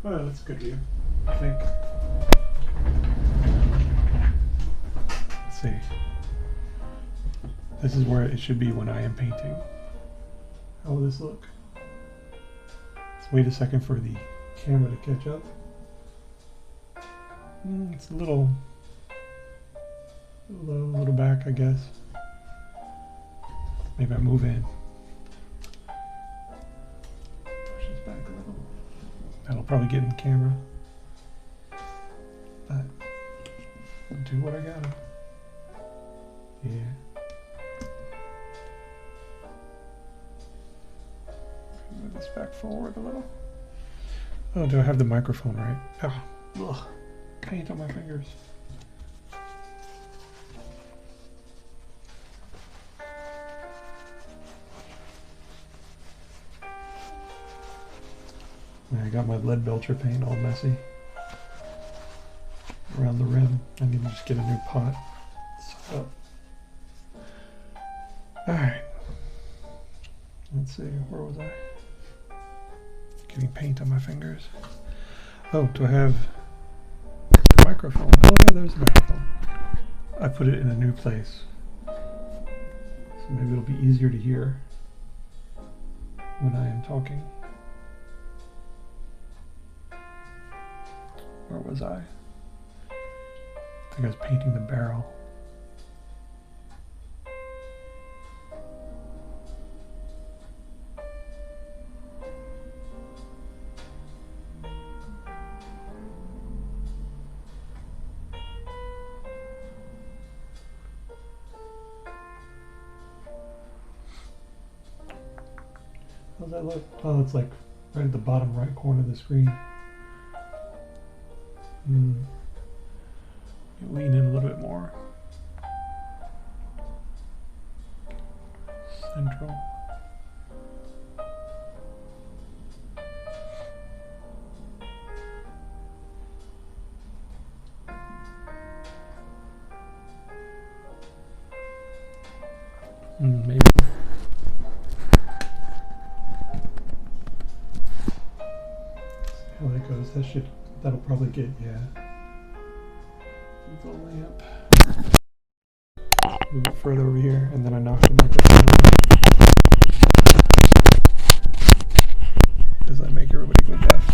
Well, that's a good view, I think. Let's see. This is where it should be when I am painting. How will this look? Let's wait a second for the camera to catch up. It's a little back, I guess. Maybe I move in. Push this back a little. That'll probably get in the camera. But I'll do what I gotta. Yeah. Move this back forward a little. Oh, do I have the microphone right? Oh, ugh. Paint on my fingers. I got my lead belcher paint all messy around the rim. I need to just get a new pot. So, alright. Let's see, where was I? Getting paint on my fingers. Oh, do I have a microphone? Oh yeah, there's a microphone. I put it in a new place. So maybe it'll be easier to hear when I am talking. Where was I? I think I was painting the barrel. How's that look? Oh, it's like right at the bottom right corner of the screen. Lean in a little bit more. Central. Maybe. See how that goes. That'll probably get, yeah. The lamp. Move it further over here, and then I knock the microphone over as I make everybody go deaf.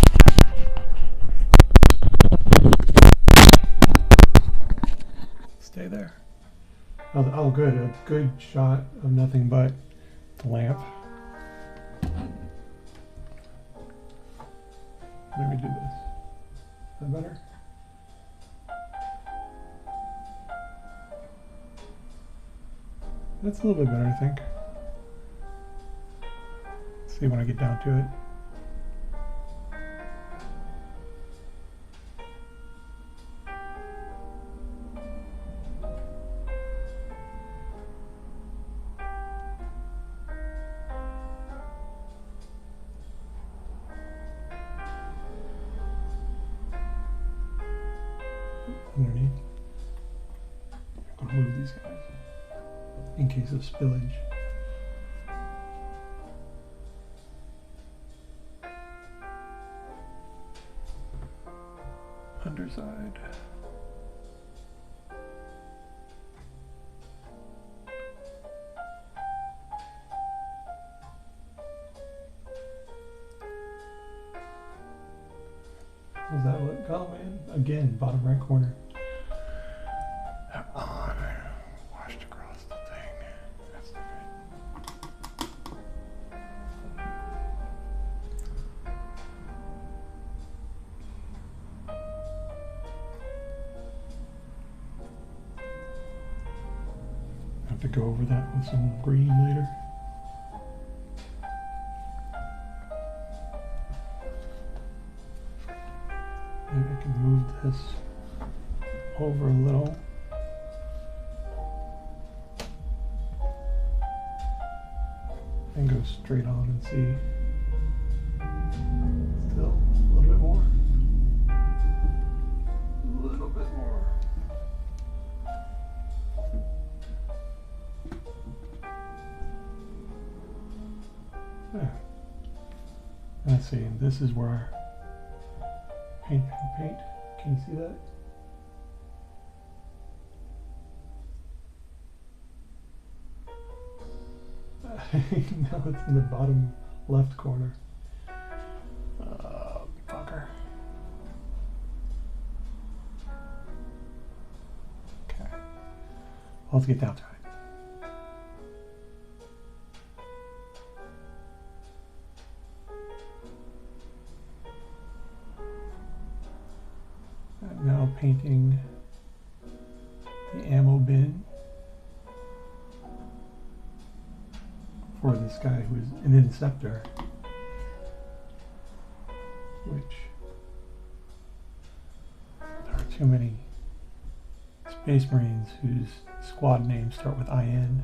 Stay there. Oh, good. A good shot of nothing but the lamp. Let me do this. Is that better? That's a little bit better, I think. Let's see when I get down to it. Underneath. I'm gonna move these guys in case of spillage. Underside. How's that look? Oh man, again, bottom right corner. On. Washed across the thing. That's not good. I have to go over that with some green later. Maybe I can move this over a little. And go straight on and see. Still a little bit more. A little bit more. There. Let's see, this is where Paint, paint. Can you see that? No, it's in the bottom left corner. Fucker. Okay. Well, let's get down to it. I'm now painting the ammo bin for this guy who is an Inceptor, which there are too many Space Marines whose squad names start with IN.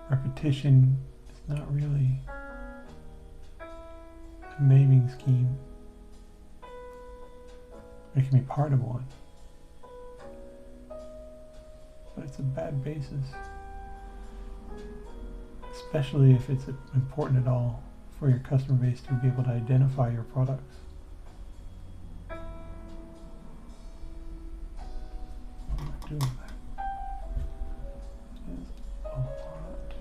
Repetition is not really a naming scheme. It can be part of one, but it's a bad basis, especially if it's important at all for your customer base to be able to identify your products. What am I doing with that? Is a lot.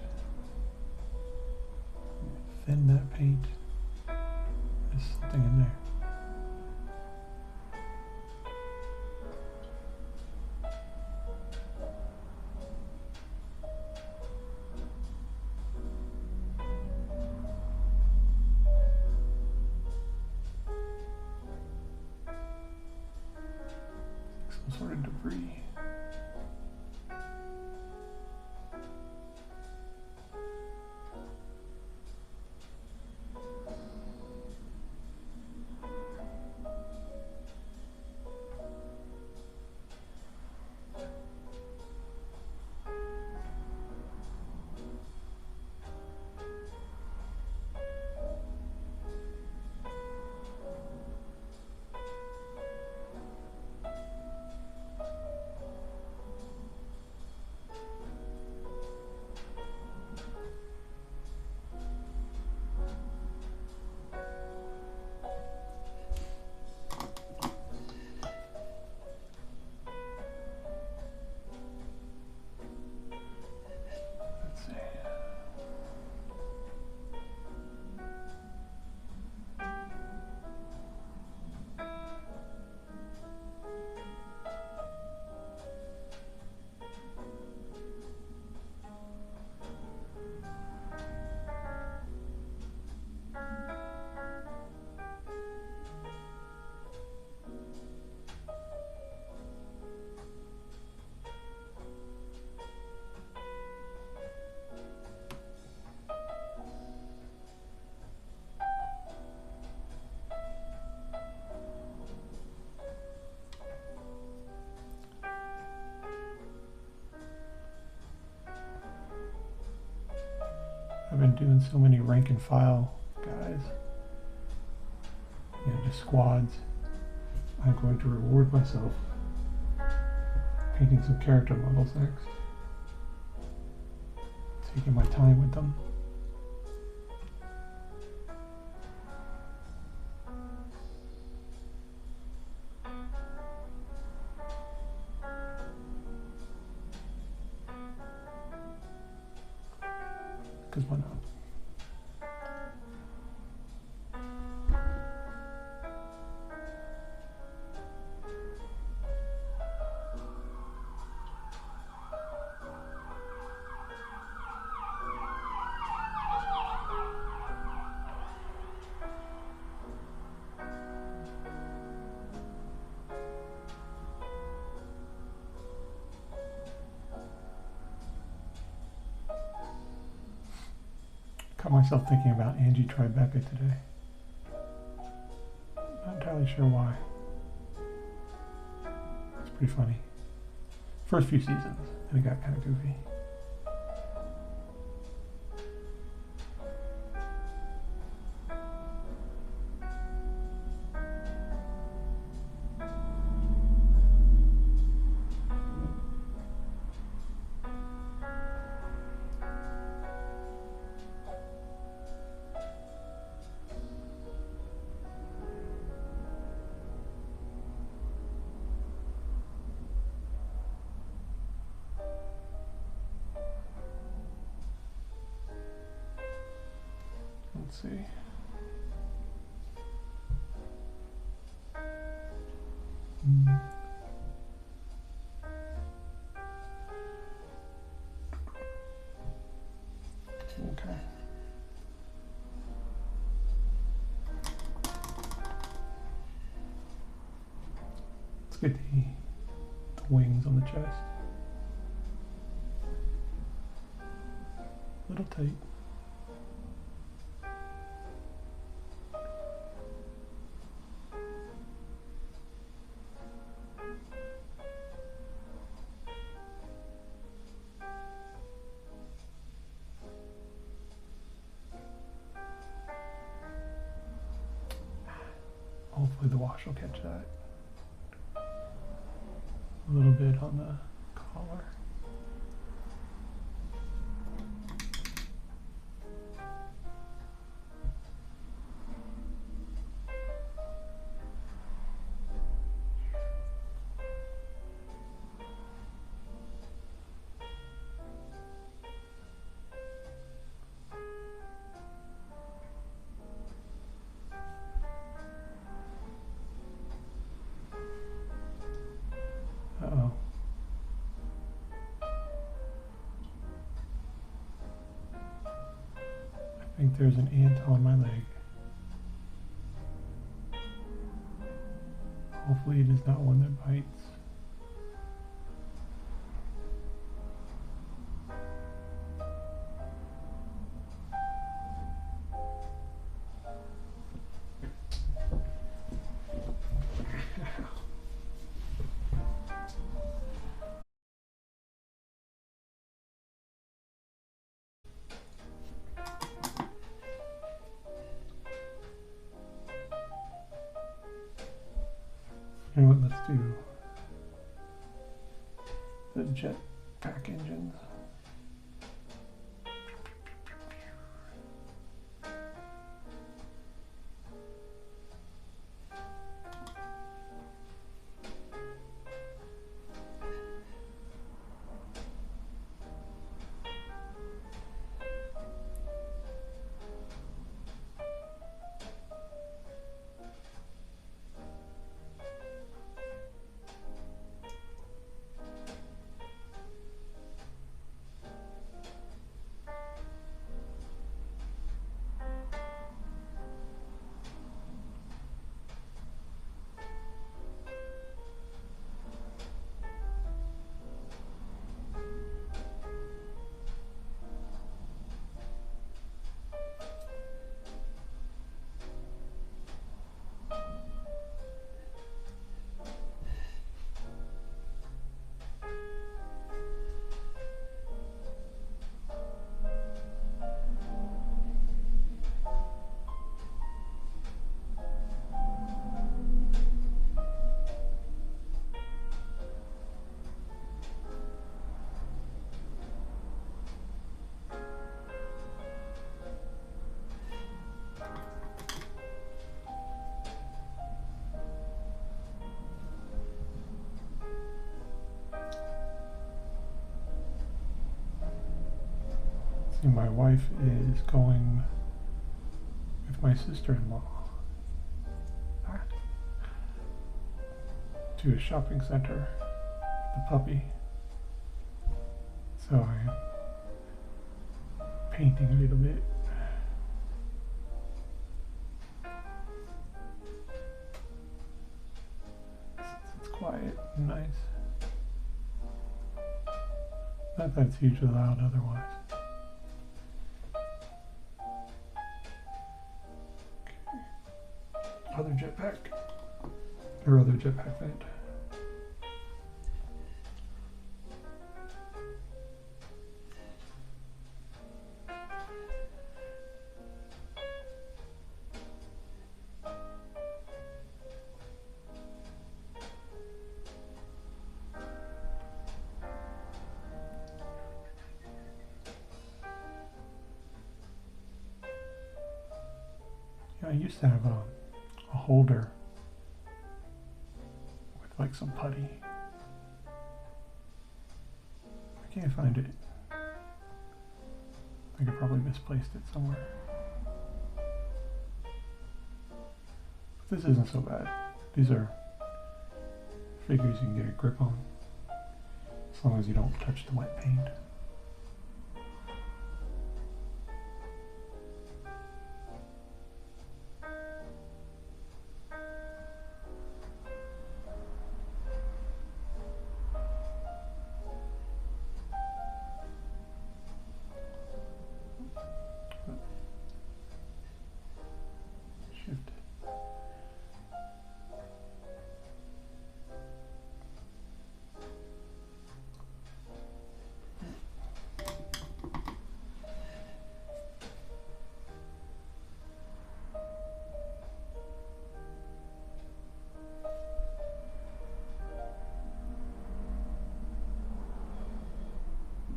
Thin that paint. There's something in there. Some sort of debris. I've been doing so many rank and file guys, just squads. I'm going to reward myself painting some character models next. Taking my time with them. Because why not? Caught myself thinking about Angie Tribeca today. Not entirely sure why. It's pretty funny. First few seasons, and it got kind of goofy. see. Okay. Let's get the wings on the chest. A little tight. Hopefully the wash will catch that. A little bit on the collar. Uh-oh. I think there's an ant on my leg. Hopefully it is not one that bites. You know what, let's do the jetpack engines. See, my wife is going with my sister-in-law to a shopping center with the puppy. So I'm painting a little bit. It's quiet and nice. Not that it's hugely loud otherwise. Other jetpack, or other jetpack vent. Yeah, I used to have a holder with like some putty. I can't find it. I think I probably misplaced it somewhere. This isn't so bad. These are figures you can get a grip on, as long as you don't touch the wet paint. Shift.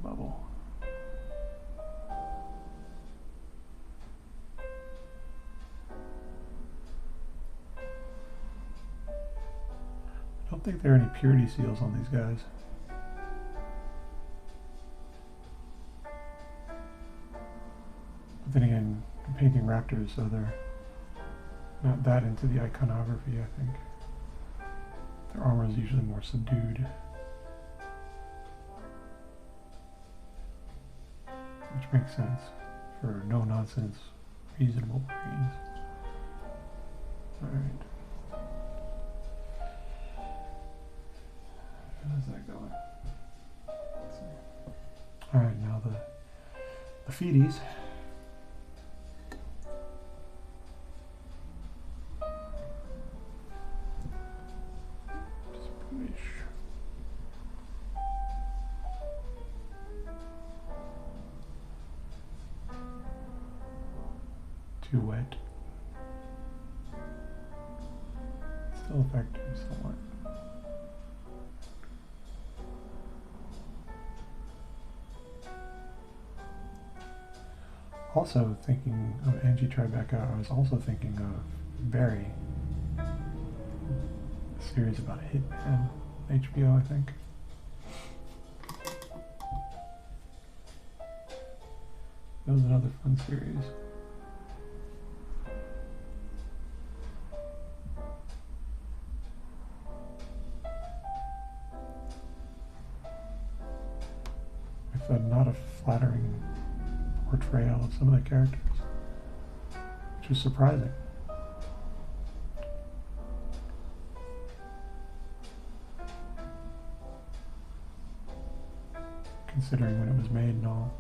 Bubble. I don't think there are any purity seals on these guys. But then again, I'm painting Raptors, so they're not that into the iconography, I think. Their armor is usually more subdued. Which makes sense for no-nonsense, reasonable brains. Alright. How's that going? Let's see. Alright, now the feeties. Too wet. Still effective somewhat. Also thinking of Angie Tribeca, I was also thinking of Barry, a series about a hitman, HBO, I think. That was another fun series. Not a flattering portrayal of some of the characters, which was surprising. Considering when it was made and all.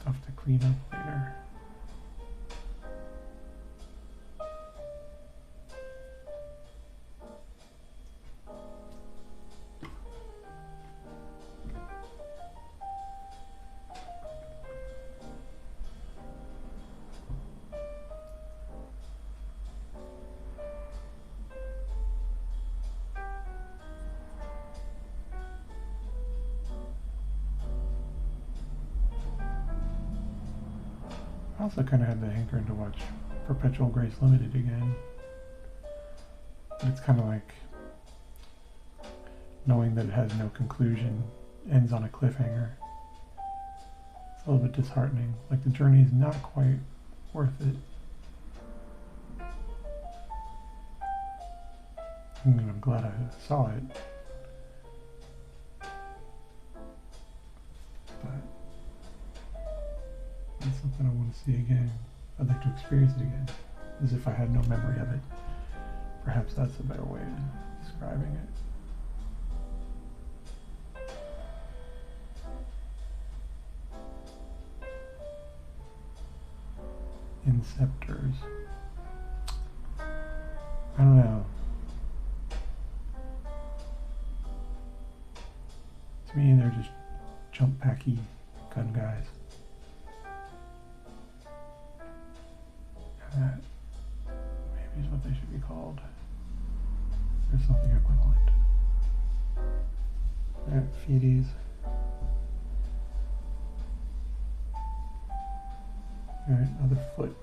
Stuff to clean up later. I also kind of had the hankering to watch Perpetual Grace Limited again. But it's kind of like knowing that it has no conclusion, ends on a cliffhanger. It's a little bit disheartening. Like the journey is not quite worth it. I mean, I'm glad I saw it. But it's something I want to see again. I'd like to experience it again, as if I had no memory of it. Perhaps that's a better way of describing it. Inceptors. I don't know. To me, they're just jump packy gun guys. And that maybe is what they should be called. called? There's something equivalent. Alright, feeties. Alright, other foot.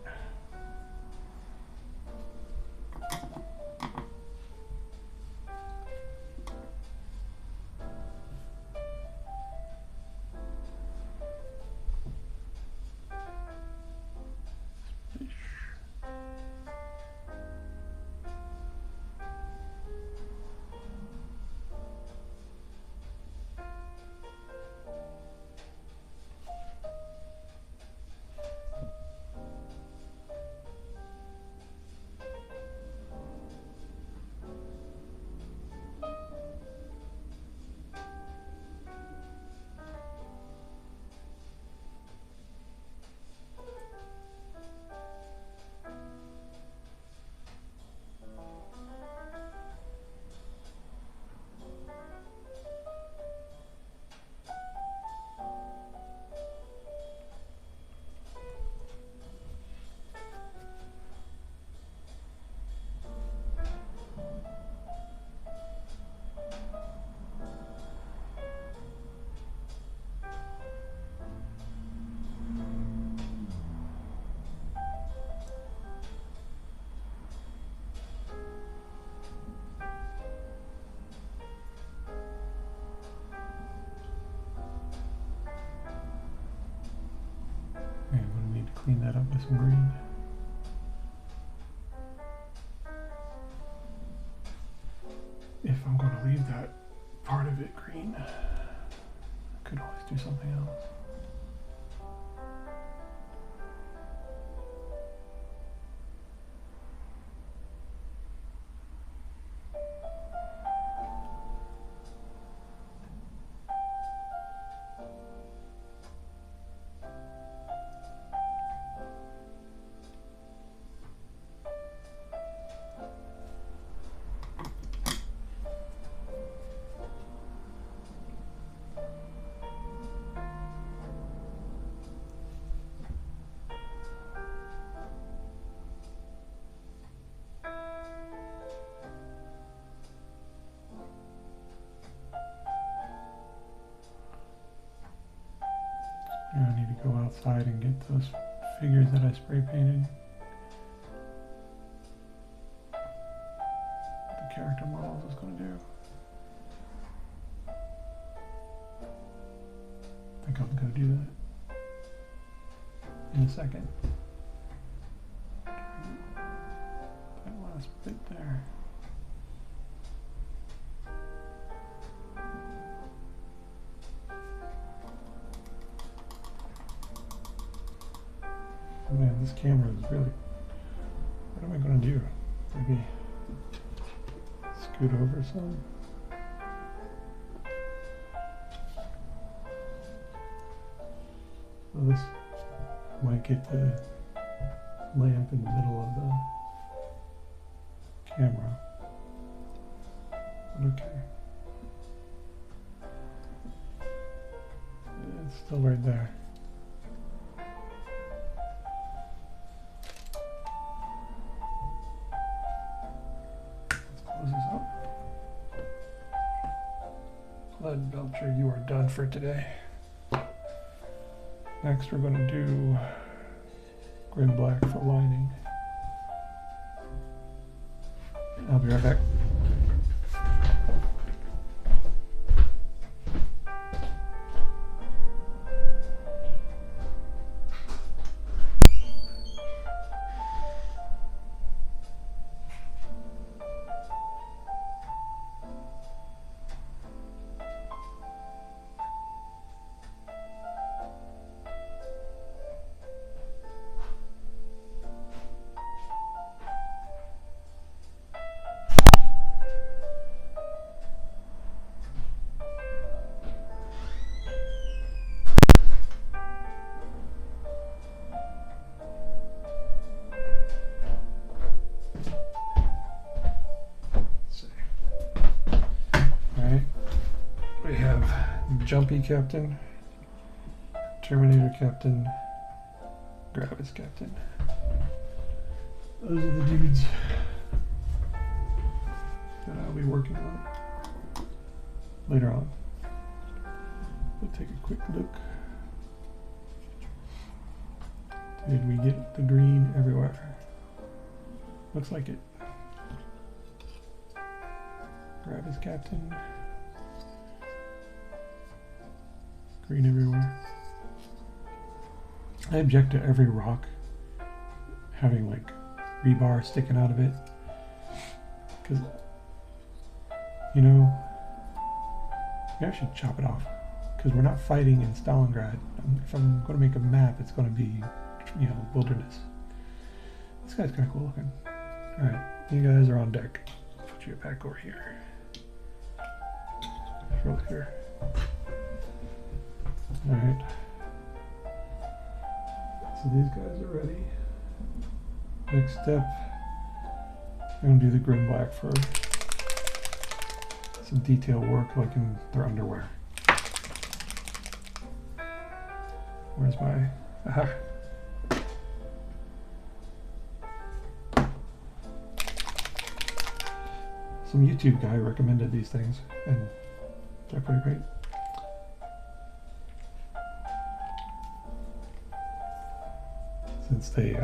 Clean that up with some green. If I'm going to leave that part of it green, I could always do something else. I need to go outside and get those figures that I spray painted. The character models I was going to do. I think I'm going to do that in a second. That last bit there. Man, this camera is really, what am I going to do? Maybe scoot over some? Well, this might get the lamp in the middle of the camera. But okay. It's still right there. Lead Belcher, you are done for today. Next we're going to do grim black for lining. I'll be right back. Jumpy Captain, Terminator Captain, Gravis Captain. Those are the dudes. that I'll be working on later on. We'll take a quick look. Did we get the green everywhere? Looks like it. Grab his captain. Green everywhere. I object to every rock having like rebar sticking out of it. Because, you know, maybe I should chop it off. Because we're not fighting in Stalingrad. If I'm going to make a map, it's going to be, you know, wilderness. This guy's kind of cool looking. Alright, you guys are on deck. Put you back over here. Throw it here. Alright. So these guys are ready. Next step, I'm going to do the grim black for some detail work like in their underwear. Where's my... Aha! Some YouTube guy recommended these things, and they're pretty great. Since they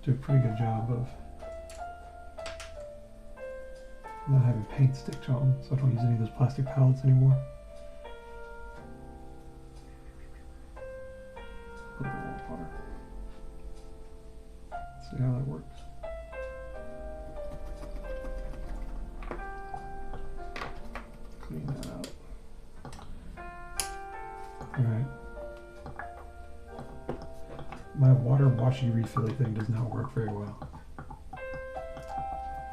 do a pretty good job of not having paint stick to them, so I don't use any of those plastic palettes anymore. A little bit more water. See how that works. Clean that out. Alright. My water washy refilly thing does not work very well.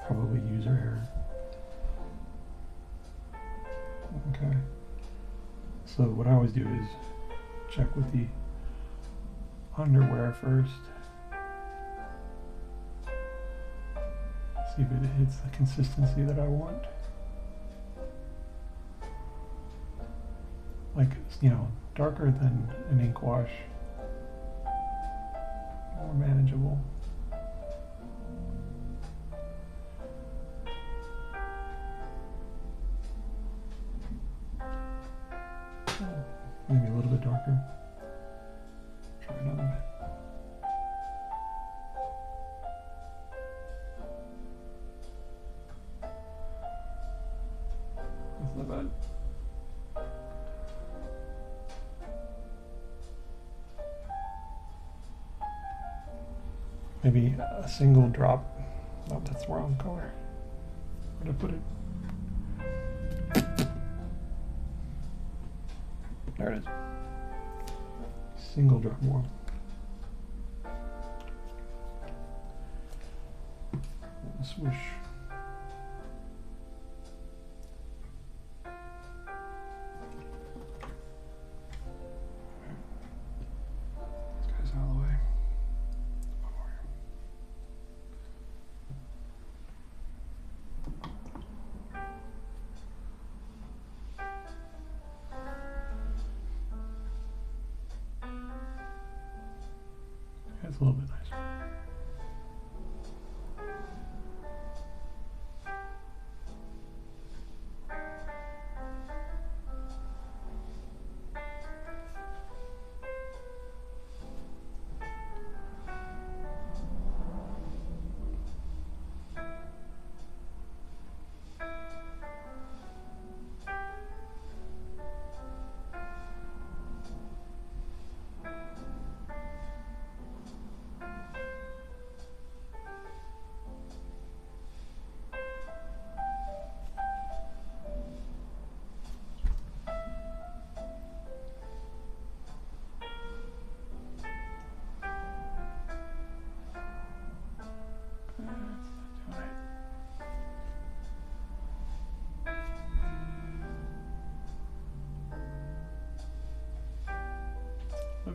Probably user error. Okay. So what I always do is check with the underwear first. See if it hits the consistency that I want. Like, you know, darker than an ink wash. More manageable. Maybe a little bit darker. Try another bit. That's not bad. Maybe a single drop. Oh, that's the wrong color. Where'd I put it? There it is. Single drop more. Swoosh. This guy's out of the way. It's a little bit nicer.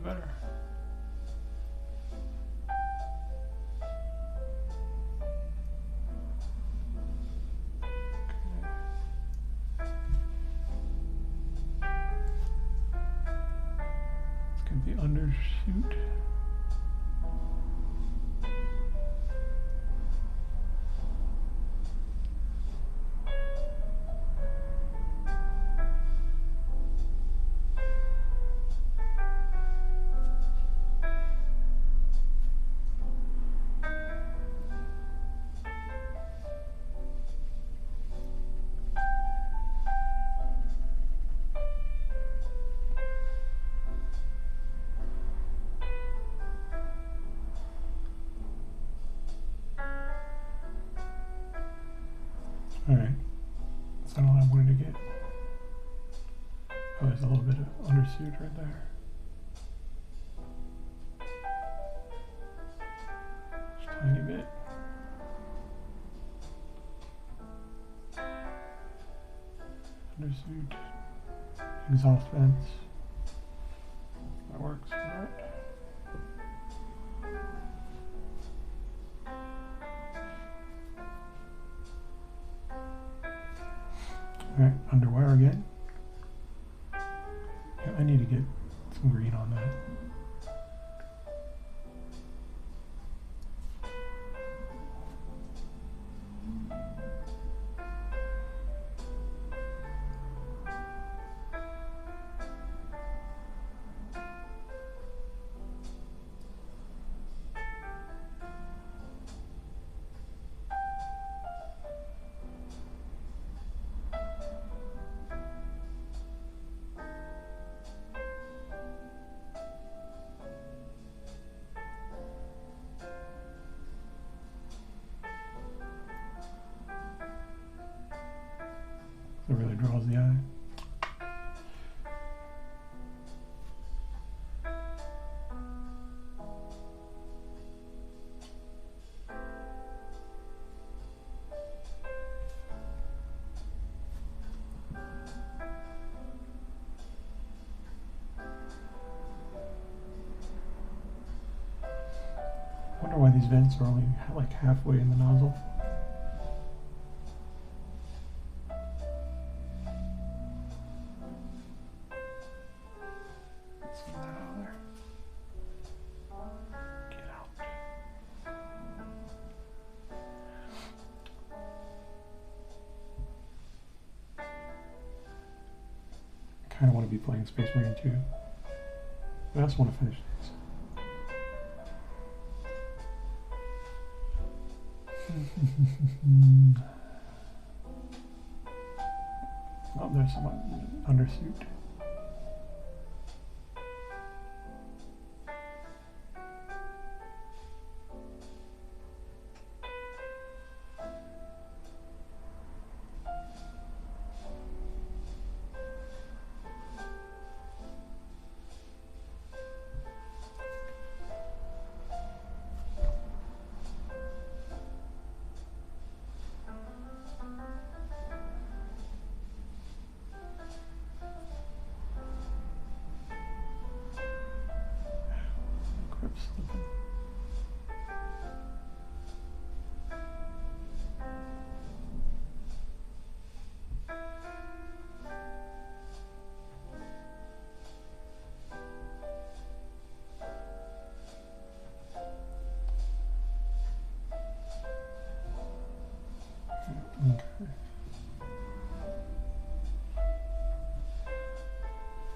Better. It's going to be undershoot. Alright. That's not all I wanted to get. Oh, there's a little bit of undersuit right there. Just a tiny bit. Undersuit. Exhaust vents. That works. Alright. Alright, underwire again. Yeah, I need to get some green on that. It really draws the eye. I wonder why these vents are only like halfway in the nozzle. Let's get that out of there. Get out. I kind of want to be playing Space Marine 2. But I also want to finish these. Oh, there's some undersuit. Grip's slipping. Okay.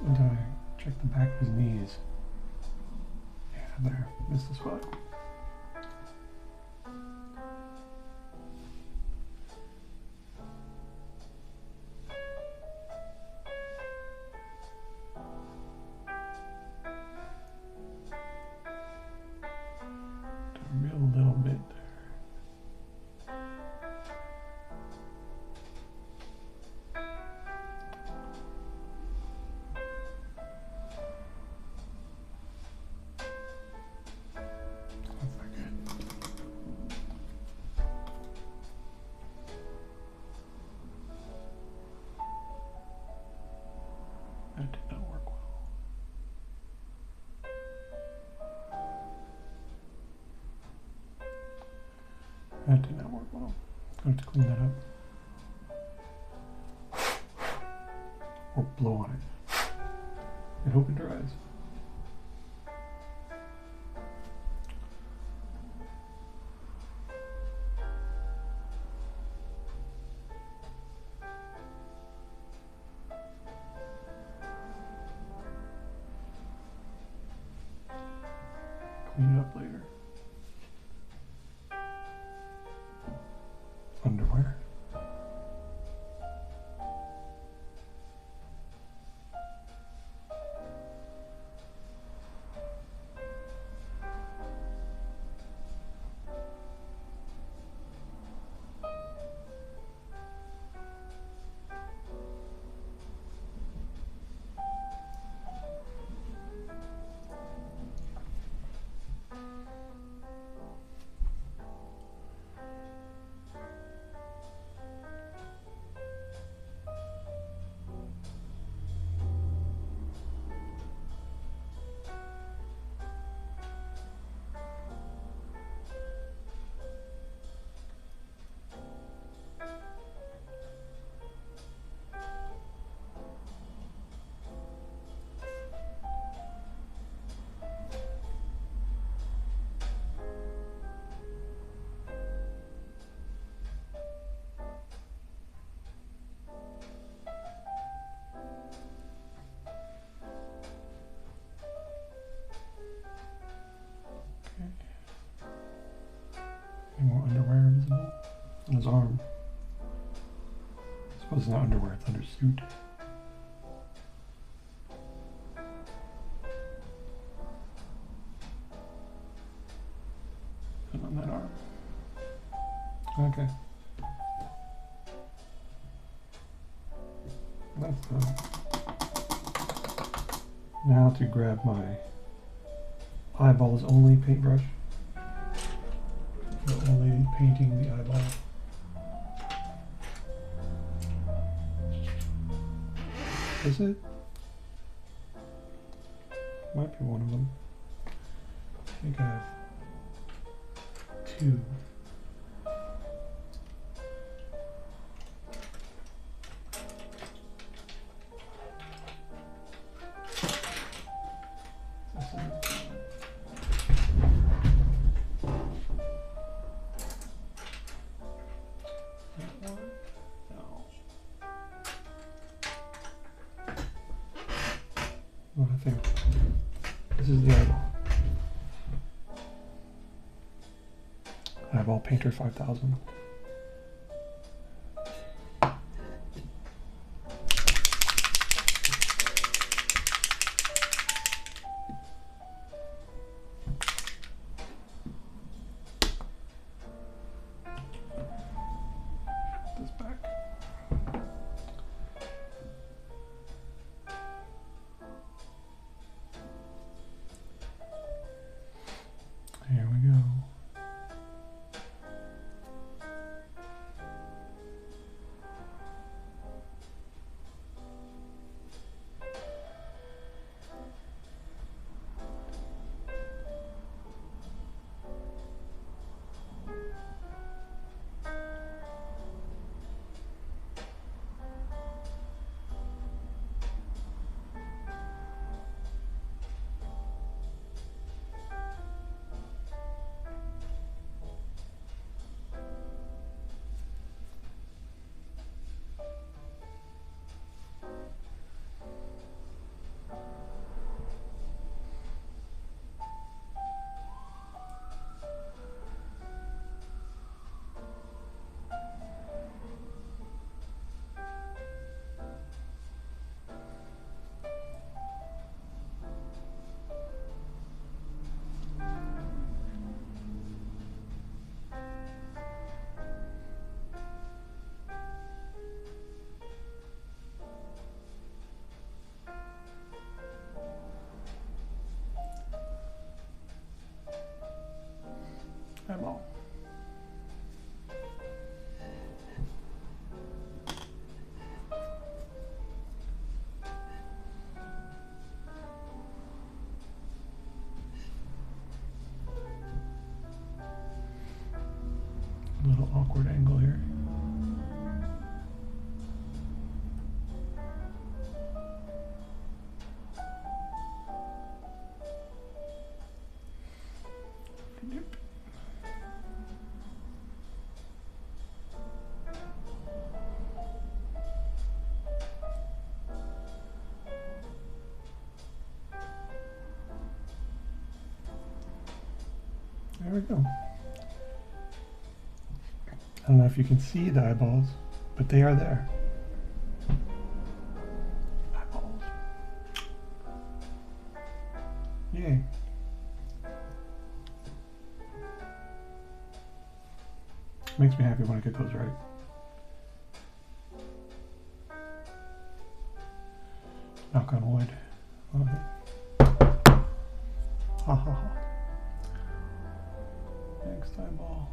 And I check the back of his knees. Yeah, there. Missed the spot. A real little bit there. That's not good. That did not work well. That did not work well. I'm going to have to clean that up. Or blow on it. And hope it dries. Clean it up later. Underwear. underwear visible on his arm. I suppose it's not underwear, it's under suit. And on that arm. Okay. That's done. Now to grab my eyeballs only paintbrush. For only painting the eyeball. Is it? Might be one of them. I think I have two. Well, I think this is the eyeball. Eyeball Painter 5000. This back. Here we go. Eyeball. A little awkward angle here. Yep. There we go. I don't know if you can see the eyeballs, but they are there. Eyeballs. Yay. Makes me happy when I get those right. Knock on wood. Ha ha ha. Next eyeball.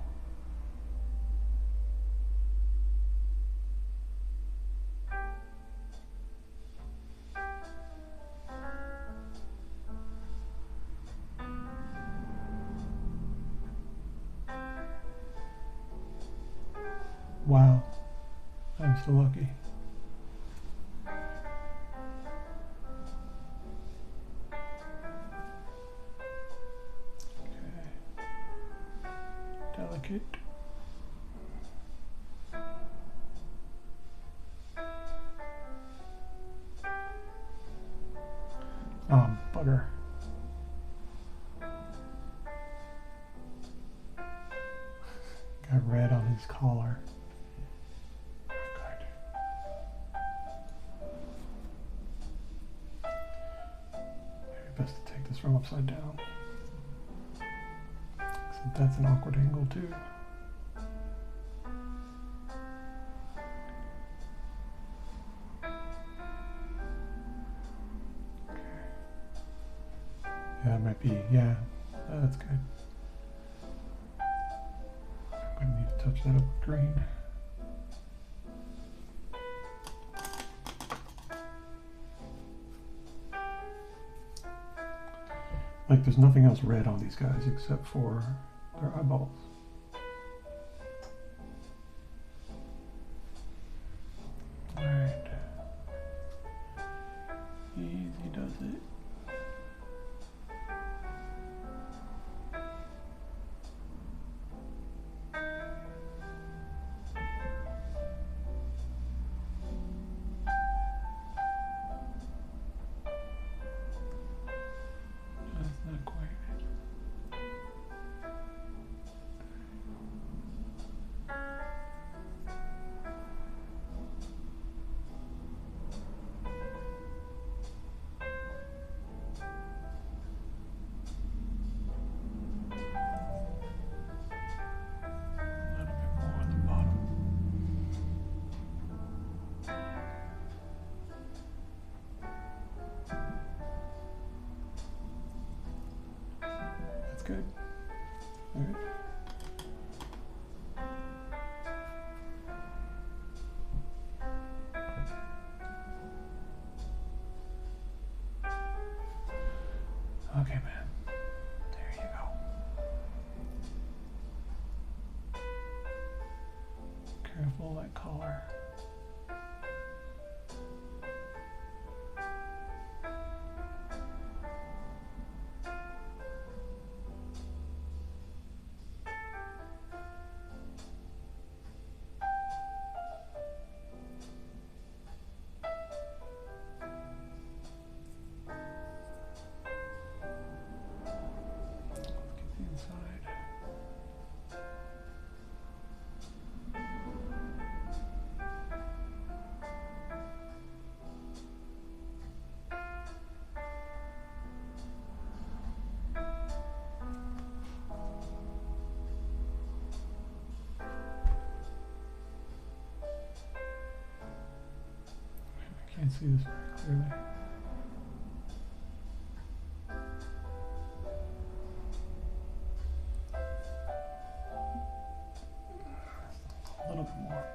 Wow, I'm so lucky. Okay. Delicate. Bugger. Got red on his collar. Good. Maybe best to take this from upside down. Except that's an awkward angle too. Yeah, it might be, yeah, that's good. I'm going to need to touch that up with green. Like there's nothing else red on these guys except for their eyeballs. Alright. Easy does it. Good. All right. Okay, man. There you go. Careful of that collar. Can't see this very clearly. A little bit more.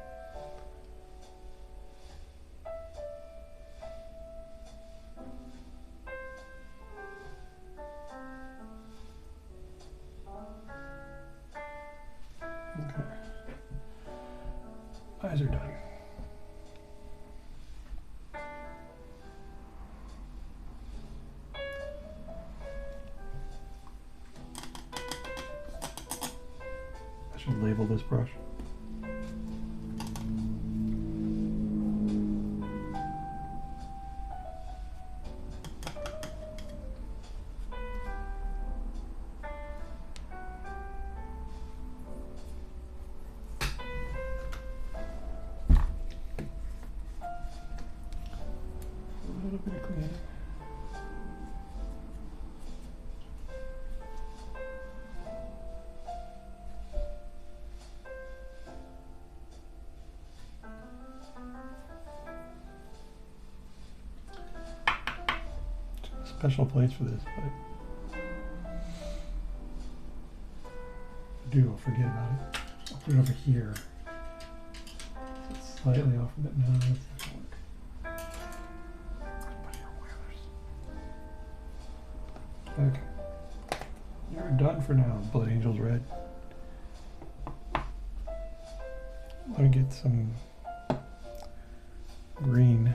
Okay. Eyes are done. Label this brush. A little bit of cleaning. Special place for this, but if I do, I'll forget about it. I'll put it over here. It's slightly off of it. No, that's not gonna work. Put here wires. Okay. You're done for now, Blood Angels Red. Let me get some green.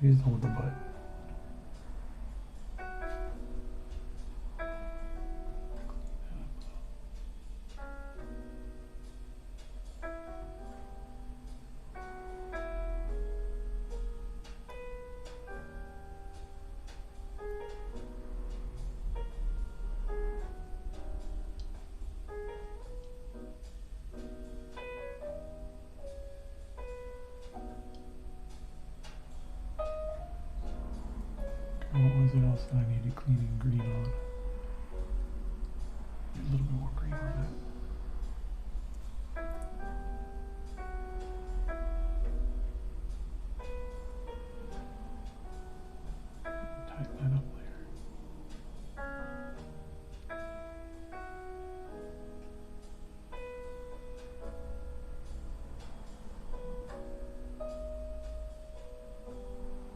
He's the one with the butt. What was it else that I needed cleaning green on? A little bit more green on that. Tighten that up later.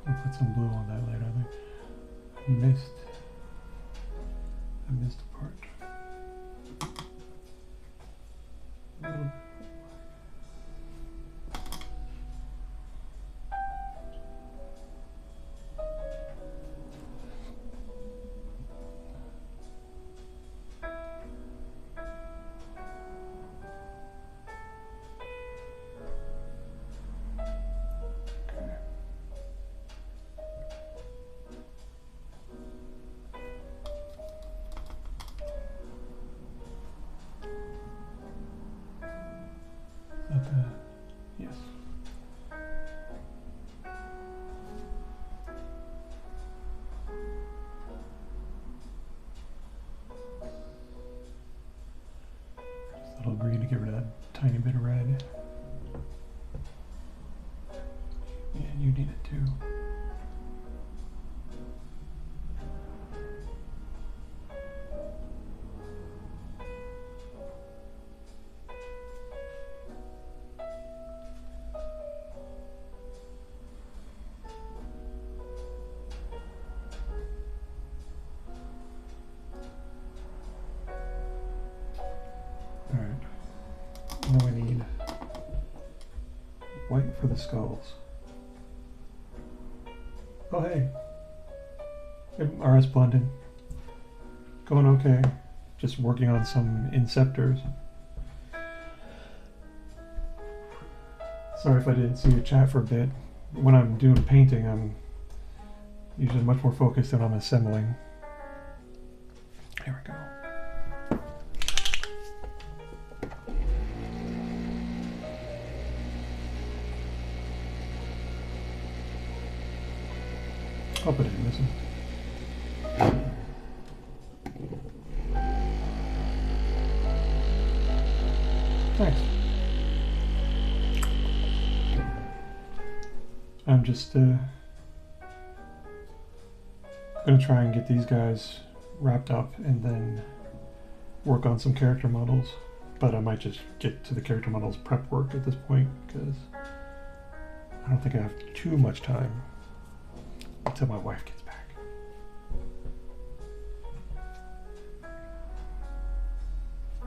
I'll put some blue on that later, I think. I missed a part. A little bit. Yes. Just a little green to get rid of that tiny bit of red. And you need it too. Now I need white for the skulls. Oh hey, RS blending. Going okay. Just working on some Inceptors. Sorry if I didn't see your chat for a bit. When I'm doing painting, I'm usually much more focused than I'm assembling. Here we go. I'll put it in this one. Thanks. I'm just gonna try and get these guys wrapped up and then work on some character models. But I might just get to the character models prep work at this point because I don't think I have too much time until my wife gets back.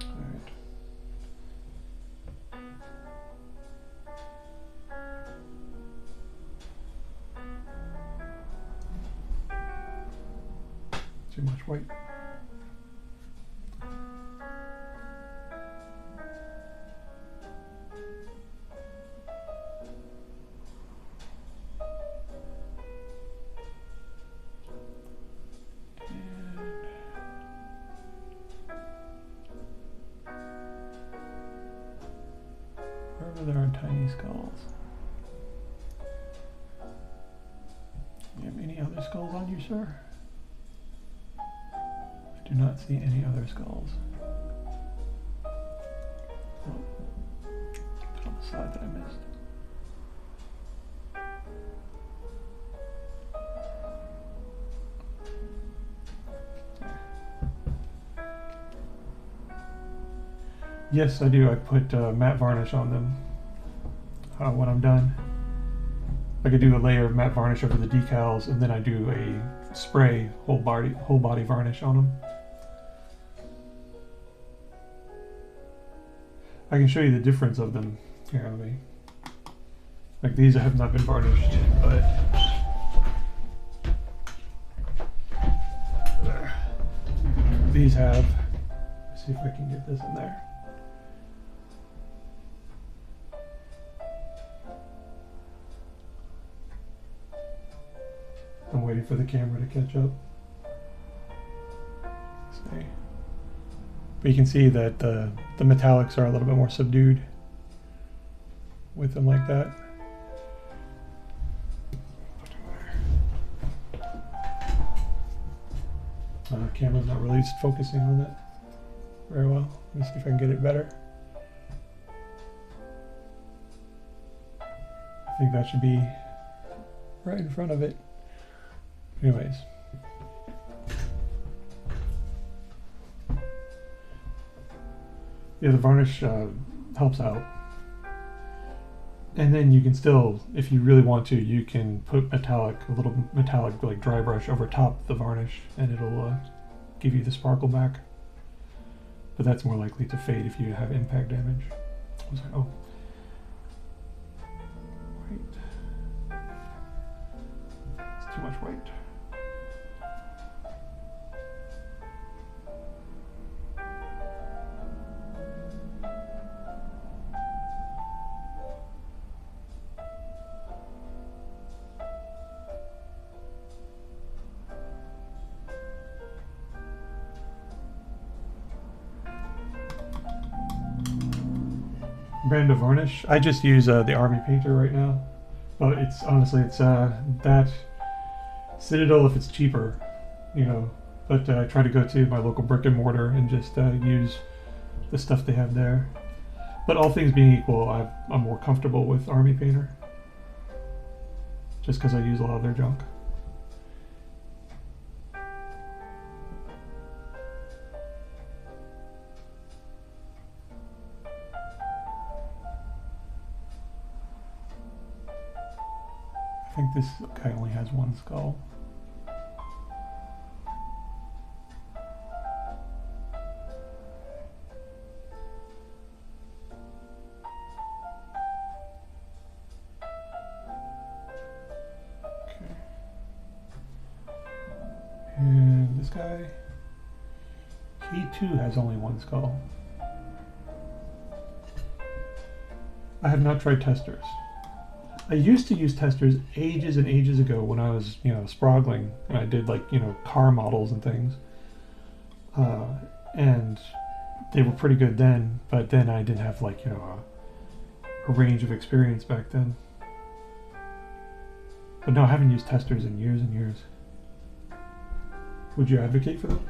All right. Too much white. There are tiny skulls. You have any other skulls on you, sir? I do not see any other skulls. Oh, on the side that I missed. Yes, I do. I put matte varnish on them when I'm done. I could do a layer of matte varnish over the decals, and then I do a spray whole body varnish on them. I can show you the difference of them. Here, let me. Like these have not been varnished, but these have. Let's see if I can get this in there. I'm waiting for the camera to catch up. See. But you can see that the metallics are a little bit more subdued with them like that. Camera's not really focusing on it very well. Let me see if I can get it better. I think that should be right in front of it. Anyways. Yeah, the varnish helps out. And then you can still, if you really want to, you can put a little metallic like dry brush over top of the varnish, and it'll give you the sparkle back. But that's more likely to fade if you have impact damage. What was I? Oh. White. It's too much white. Brand of varnish. I just use the Army Painter right now, but it's honestly that Citadel if it's cheaper, you know. But I try to go to my local brick and mortar and just use the stuff they have there. But all things being equal, I'm more comfortable with Army Painter, just because I use a lot of their junk. I think this guy only has one skull. Okay. And this guy, he too has only one skull. I have not tried testers. I used to use testers ages and ages ago when I was, you know, sproggling, and I did like, you know, car models and things. And they were pretty good then, but then I didn't have like, you know, a range of experience back then. But no, I haven't used testers in years and years. Would you advocate for them?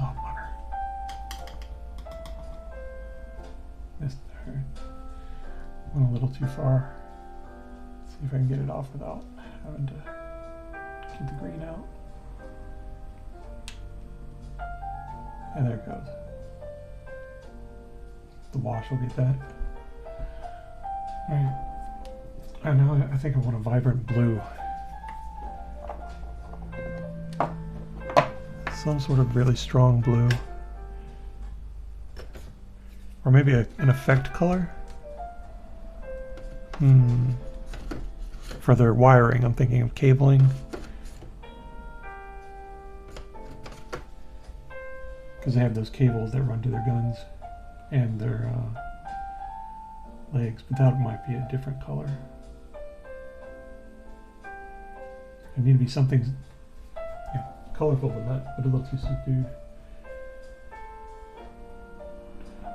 Oh, bummer. Missed there. Went a little too far. Let's see if I can get it off without having to get the green out. And there it goes. The wash will get that. Alright. And now I think I want a vibrant blue. Some sort of really strong blue. Or maybe an effect color? For their wiring, I'm thinking of cabling. Because they have those cables that run to their guns and their legs, but that might be a different color. It need to be something, yeah, colorful, but a little too subdued.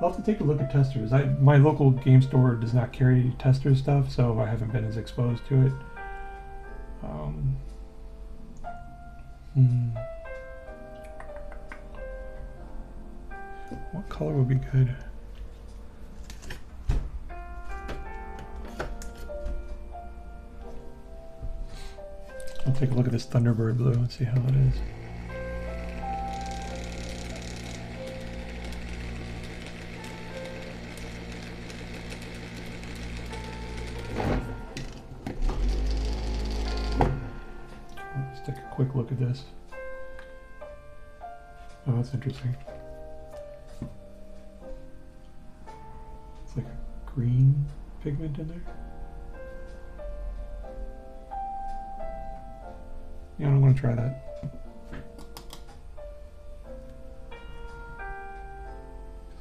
I'll have to take a look at testers. My local game store does not carry tester stuff, so I haven't been as exposed to it. What color would be good? I'll take a look at this Thunderbird blue and see how it is. quick look at this. Oh, that's interesting. It's like a green pigment in there. Yeah, I'm going to try that.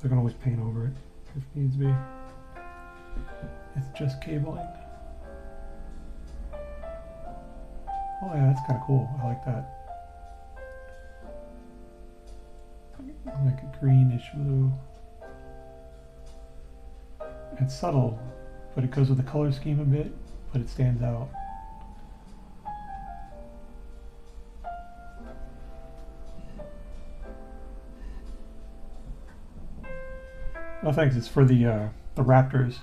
I can always paint over it if needs be. It's just cabling. Oh yeah, that's kind of cool. I like that. Like a greenish blue. It's subtle, but it goes with the color scheme a bit, but it stands out. Oh, thanks. It's for the Raptors.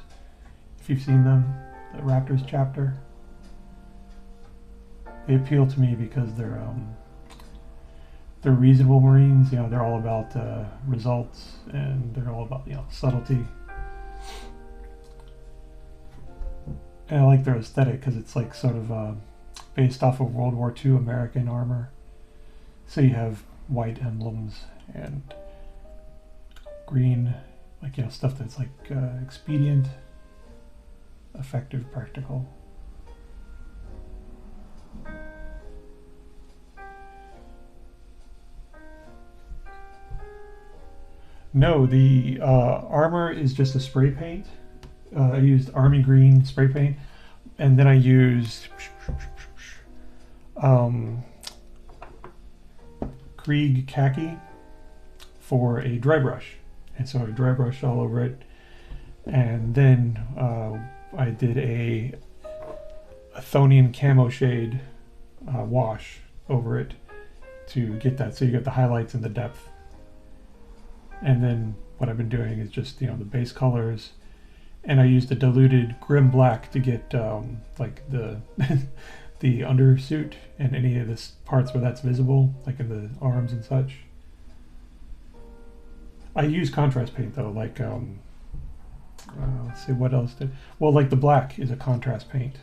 If you've seen them, the Raptors chapter. They appeal to me because they're reasonable Marines. You know, they're all about results, and they're all about, you know, subtlety. And I like their aesthetic because it's like sort of based off of World War II American armor. So you have white emblems and green, like, you know, stuff that's like expedient, effective, practical. No, the armor is just a spray paint. I used army green spray paint, and then I used Krieg khaki for a dry brush. And so I dry brushed all over it, and then I did a Athonian camo shade wash over it to get that, so you get the highlights and the depth. And then what I've been doing is just, you know, the base colors, and I used a diluted grim black to get like the the undersuit and any of the parts where that's visible, like in the arms and such. I use contrast paint though, like let's see what else did. Well, like the black is a contrast paint,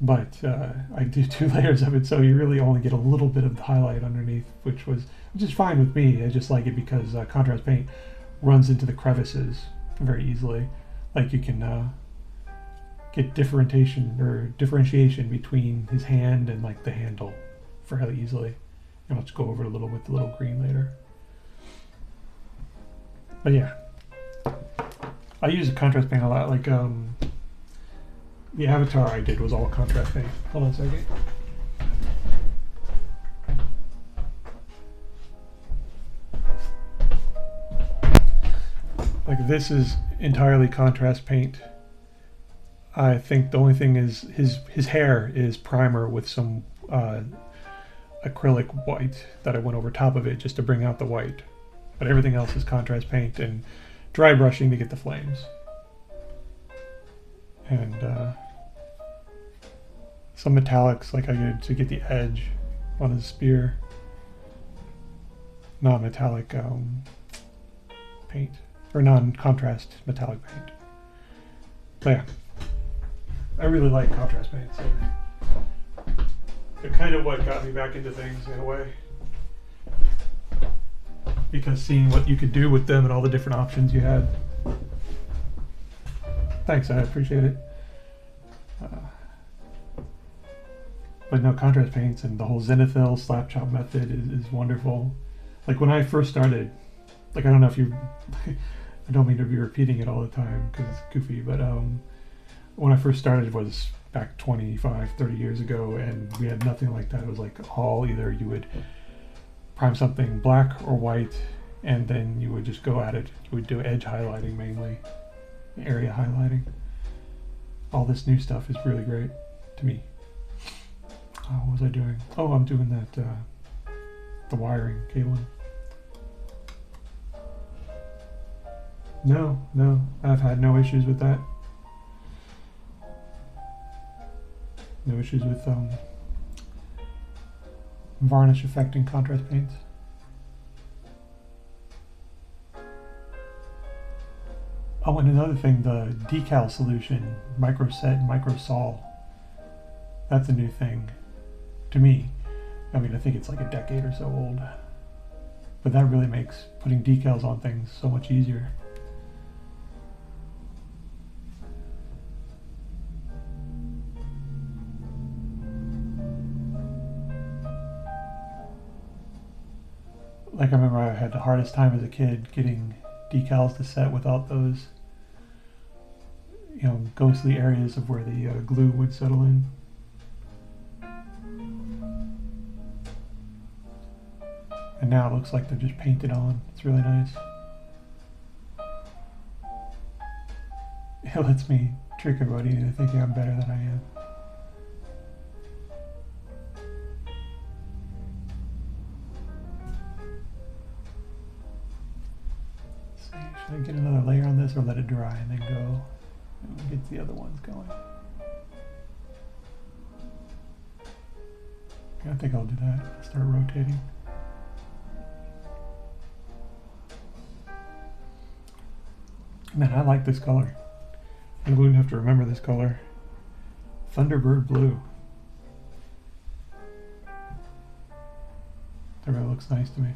but I do 2 layers of it, so you really only get a little bit of the highlight underneath, which is fine with me. I just like it because contrast paint runs into the crevices very easily. Like you can get differentiation between his hand and like the handle fairly easily. And I'll just go over it a little with the little green later. But yeah, I use a contrast paint a lot. Like the avatar I did was all contrast paint. Hold on a second. Like this is entirely contrast paint. I think the only thing is his hair is primer with some acrylic white that I went over top of it just to bring out the white. But everything else is contrast paint and dry brushing to get the flames. And some metallics, like I did to get the edge on his spear. Non-metallic paint, or non-contrast metallic paint. But yeah, I really like contrast paints. They're kind of what got me back into things in a way. Because seeing what you could do with them and all the different options you had. Thanks, I appreciate it. But no, contrast paints and the whole zenithal slap chop method is wonderful. Like when I first started, like I don't know if you, I don't mean to be repeating it all the time because it's goofy, but when I first started was back 25, 30 years ago, and we had nothing like that. It was like all either you would prime something black or white, and then you would just go at it. You would do edge highlighting mainly, area highlighting. All this new stuff is really great to me. What was I doing? Oh, I'm doing that, the wiring cabling. No, I've had no issues with that. No issues with varnish affecting contrast paints. Oh, and another thing, the decal solution, micro set, micro sol. That's a new thing. to me. I mean, I think it's like a decade or so old. But that really makes putting decals on things so much easier. Like I remember I had the hardest time as a kid getting decals to set without those, you know, ghostly areas of where the glue would settle in. And now it looks like they're just painted on. It's really nice. It lets me trick everybody into thinking I'm better than I am. Let's see, should I get another layer on this or let it dry and then go and get the other ones going? Okay, I think I'll do that. I'll start rotating. Man, I like this color. I'm going to have to remember this color. Thunderbird blue. That really looks nice to me.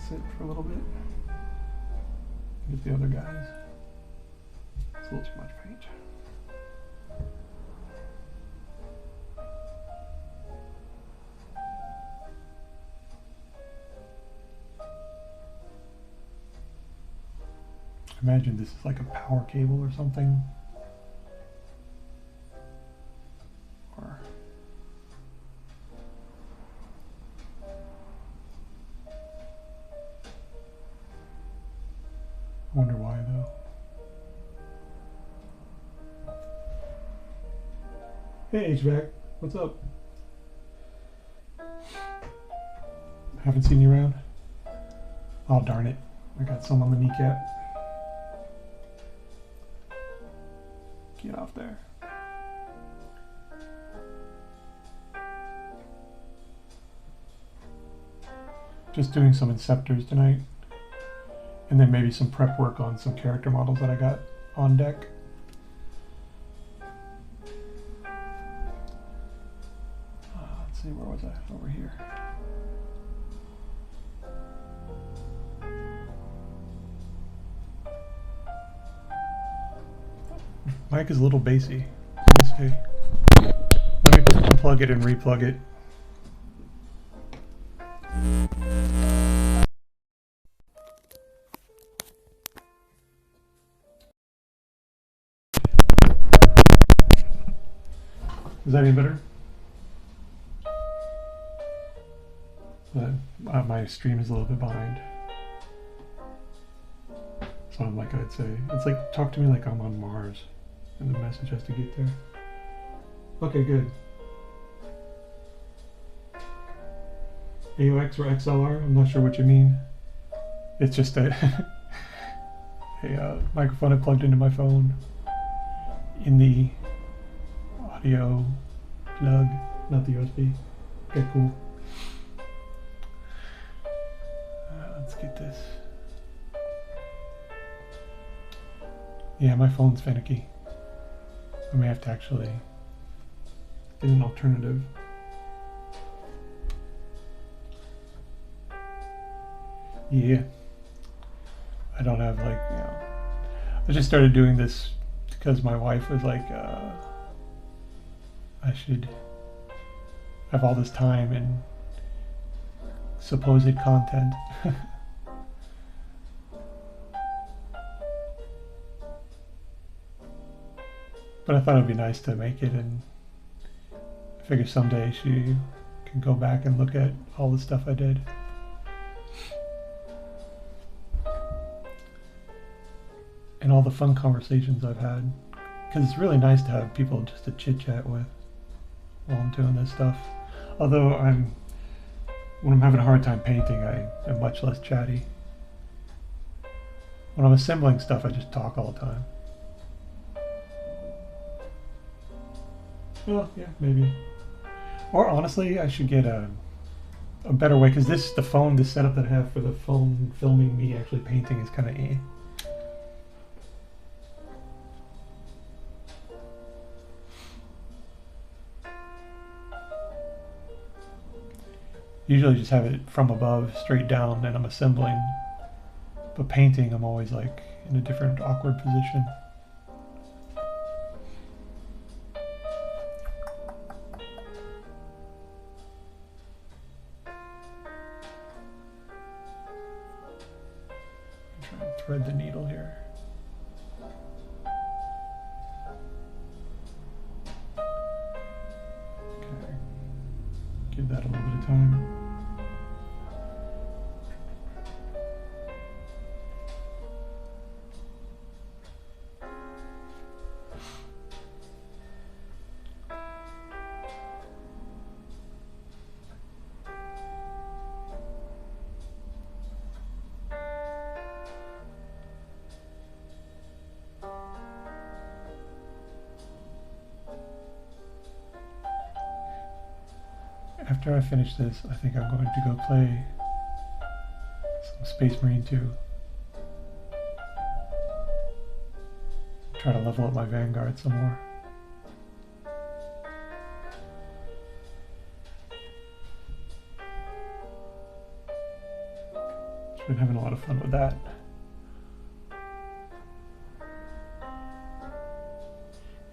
Sit for a little bit. Get the other guys. It's a little too much paint. Imagine this is like a power cable or something. Or I wonder why though. Hey HVAC, what's up? Haven't seen you around? Oh darn it, I got some on the kneecap. Get off there. Just doing some Inceptors tonight. And then maybe some prep work on some character models that I got on deck. Let's see, where was I? Over here. Mic is a little bassy. Let me see. Let me unplug it and replug it. Is that any better? My stream is a little bit behind. So I'm like, I'd say, it's like, talk to me like I'm on Mars and the message has to get there. Okay, good. AUX or XLR? I'm not sure what you mean. It's just a microphone I plugged into my phone in the audio plug, not the USB. Okay, cool. Let's get this. Yeah, my phone's finicky. I may have to actually get an alternative. Yeah. I don't have like, you know, I just started doing this because my wife was like, I should have all this time and supposed content. But I thought it'd be nice to make it, and I figure someday she can go back and look at all the stuff I did. And all the fun conversations I've had. Because it's really nice to have people just to chit chat with while I'm doing this stuff. Although when I'm having a hard time painting, I am much less chatty. When I'm assembling stuff, I just talk all the time. Well, yeah, maybe. Or honestly, I should get a better way, because the setup that I have for the phone filming me actually painting is kind of eh. Usually just have it from above, straight down, and I'm assembling. But painting, I'm always like in a different awkward position. I'm trying to thread the needle here. Okay. Give that a little bit of time. After I finish this, I think I'm going to go play some Space Marine 2. Try to level up my Vanguard some more. Just been having a lot of fun with that.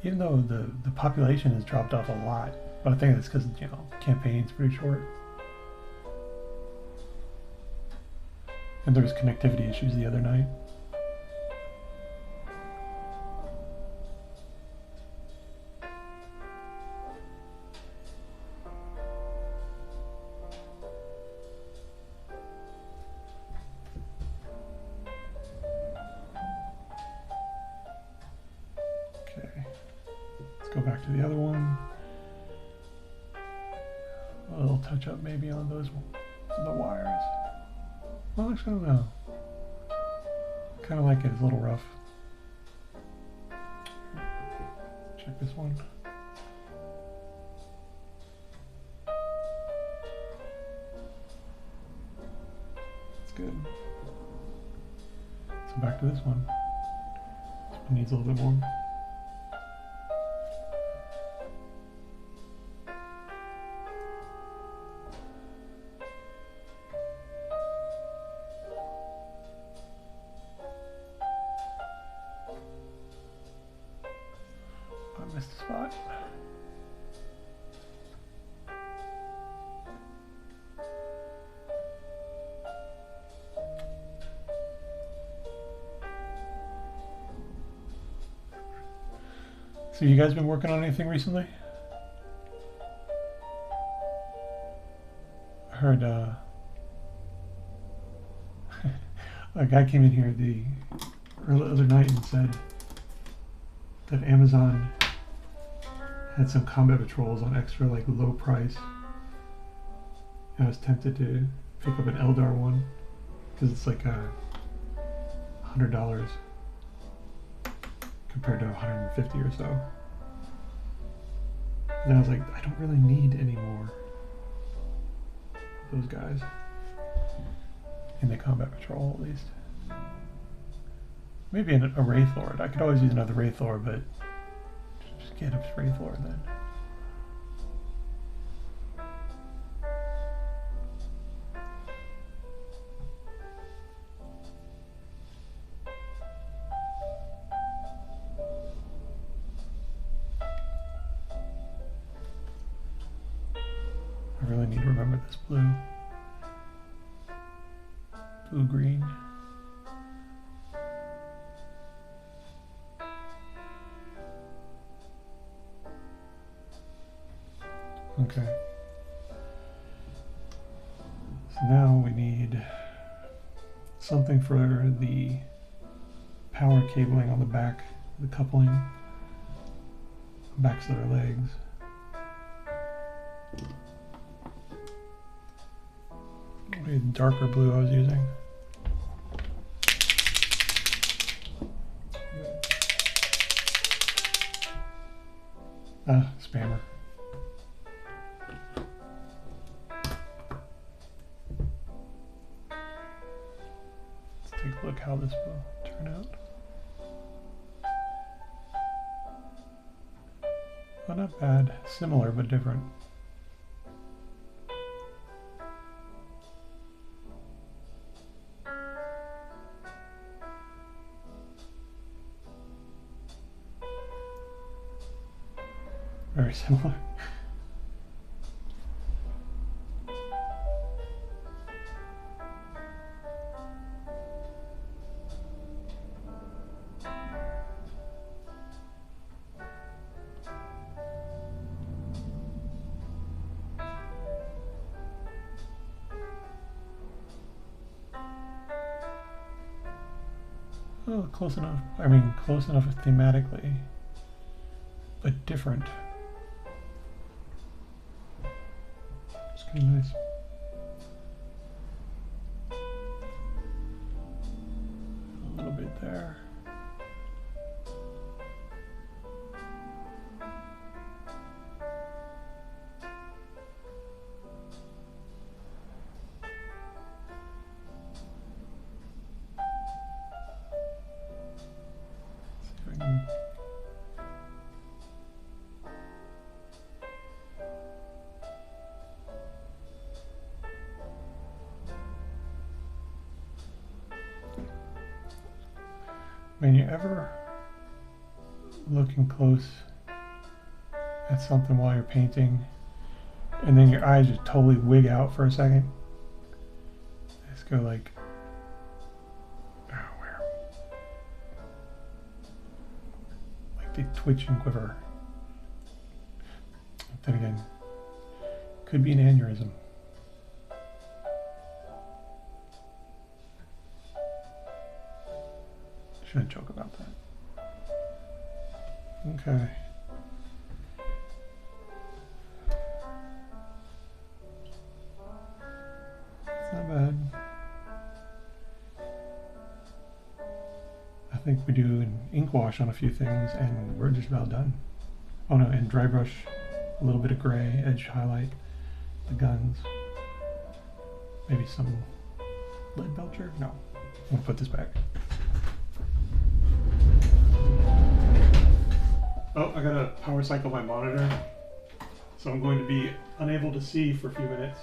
Even though the population has dropped off a lot, but I think that's because, you know, campaign's pretty short. And there was connectivity issues the other night. Okay, let's go back to the other one. A little touch up maybe on the wires. Well, actually, I don't know. Kind of like it. It's a little rough. Check this one. That's good. So back to this one. This one needs a little bit more. Missed a spot. So you guys been working on anything recently? I heard a guy came in here the other night and said that Amazon had some combat patrols on extra like low price. And I was tempted to pick up an Eldar one because it's like $100 compared to 150 or so. And then I was like, I don't really need any more of those guys in the combat patrol, at least. Maybe a Wraith Lord. I could always use another Wraith Lord, but just get a Wraith Lord then. I really need to remember this blue. Blue-green. Okay. So now we need something for the power cabling on the back, the coupling, backs of their legs. Maybe the darker blue I was using. Spammer. Let's take a look how this will turn out. Oh, not bad. Similar but different. Very similar. Oh, close enough. I mean, close enough thematically, but different. It's kind of nice. A little bit there. See if I can. When you ever looking close at something while you're painting, and then your eyes just totally wig out for a second, just go like, oh, where? Like they twitch and quiver. Then again, could be an aneurysm. Shouldn't joke about that. Okay. It's not bad. I think we do an ink wash on a few things and we're just about done. Oh no, and dry brush, a little bit of gray, edge highlight, the guns. Maybe some lead belcher? No. I'm gonna put this back. Oh, I gotta power cycle my monitor, so I'm going to be unable to see for a few minutes.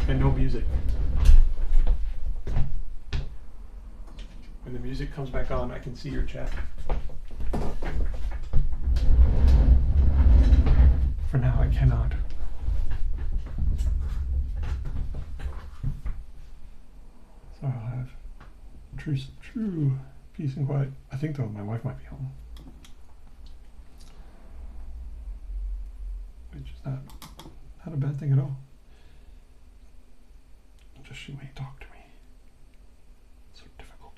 And no music. When the music comes back on, I can see your chat. For now, I cannot. So I'll have true peace and quiet. I think though my wife might be home, which is not a bad thing at all. Just she may talk to me. It's so difficult.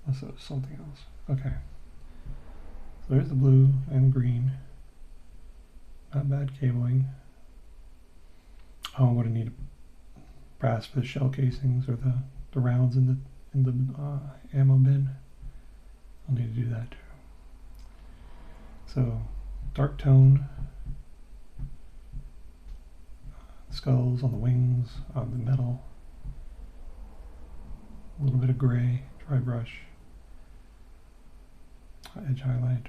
Also something else. Okay. So there's the blue and green. Not bad cabling. Oh, I'm going to need brass for the shell casings or the rounds in the ammo bin. I'll need to do that too. So dark tone, skulls on the wings, on the metal, a little bit of gray, dry brush, edge highlight.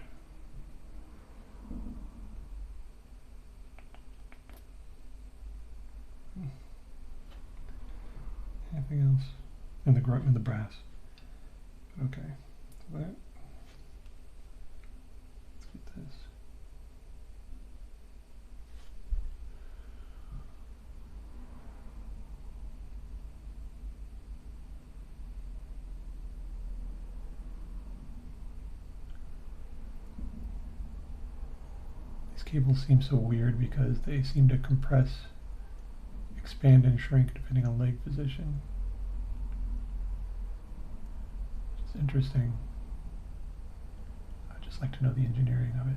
Anything else? And the brass. Okay, so that. Let's get this. These cables seem so weird because they seem to compress, expand and shrink depending on leg position. It's interesting. I'd just like to know the engineering of it.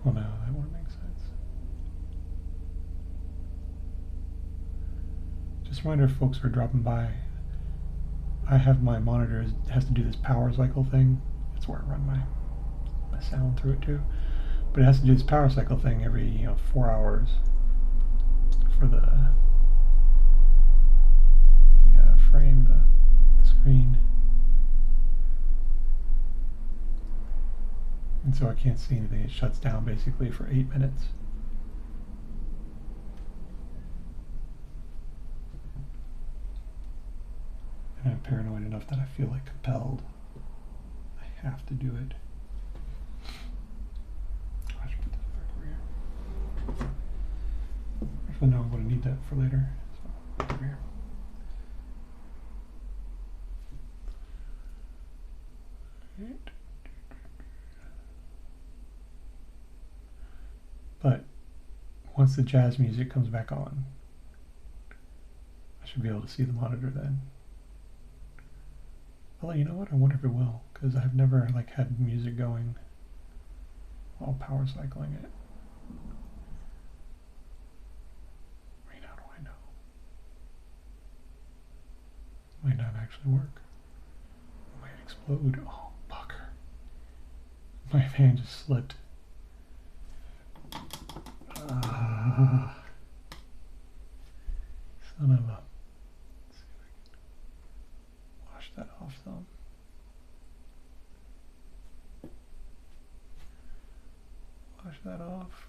Well, no, that wouldn't make sense. Just a reminder if folks are dropping by, I have my monitor has to do this power cycle thing. That's where I run my sound through it too. But it has to do this power cycle thing every 4 hours for the frame, the screen. And so I can't see anything. It shuts down basically for 8 minutes. And I'm paranoid enough that I feel like compelled. I have to do it. I should put that back over here. Actually, no, I'm going to need that for later. So, over here. Right. But once the jazz music comes back on, I should be able to see the monitor then. Although, you know what? I wonder if it will, because I've never had music going while power cycling it. I mean, how do I know? Might not actually work. It might explode. Oh, fucker. My fan just slipped. Son of a... Let's see if I can wash that off some. Wash that off.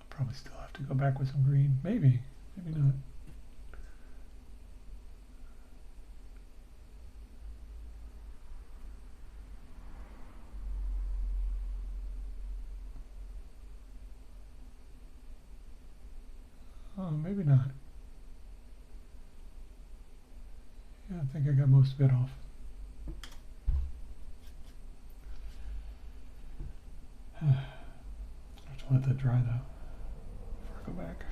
I'll probably still have to go back with some green. Maybe. Maybe not. Oh, maybe not. Yeah, I think I got most of it off. I have to let that dry though before I go back.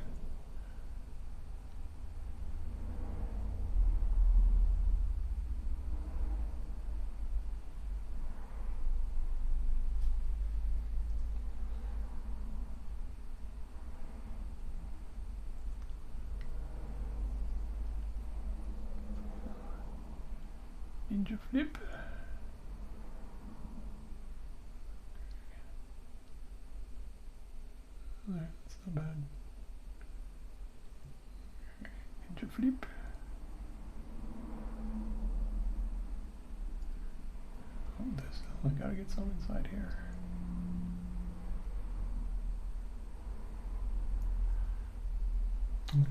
Ninja flip. There, that's not bad. Ninja flip. Oh, this. I gotta get some inside here.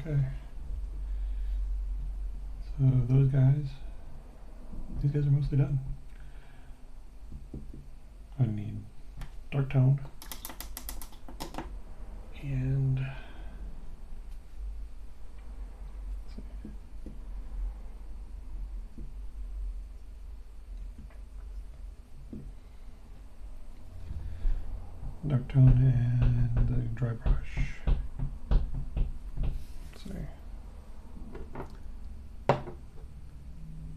Okay. So those guys. These guys are mostly done. I need dark tone and dark tone and the dry brush. Let's see.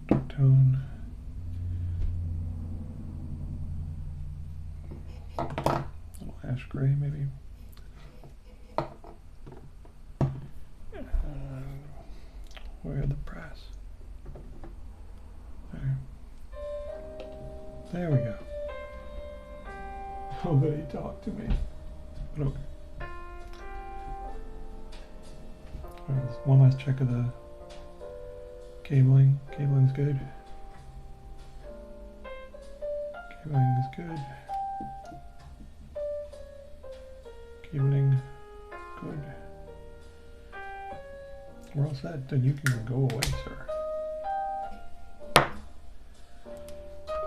Dark tone. Ash gray, maybe. Where the press? There. There we go. Nobody talk to me. But okay. Alright, one last check of the cabling. Cabling's good. Cabling is good. Cabling, good. We're all set, then you can go away, sir.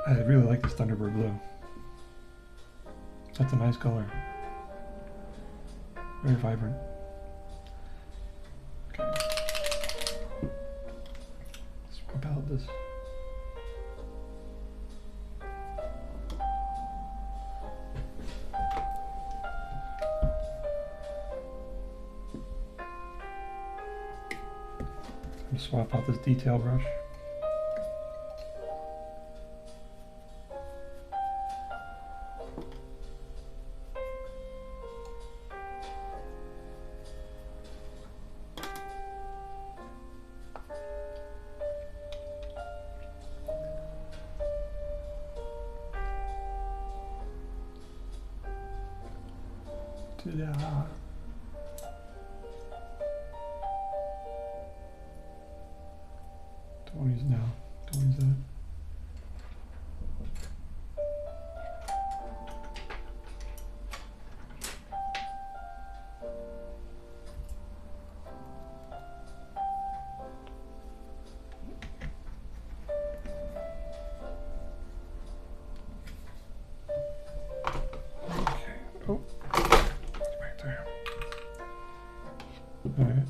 I really like this Thunderbird blue. That's a nice color. Very vibrant. Okay. Swap out this. Swap out this detail brush. Ta-da. Tony's now. Tony's that. Oh, right there. All right.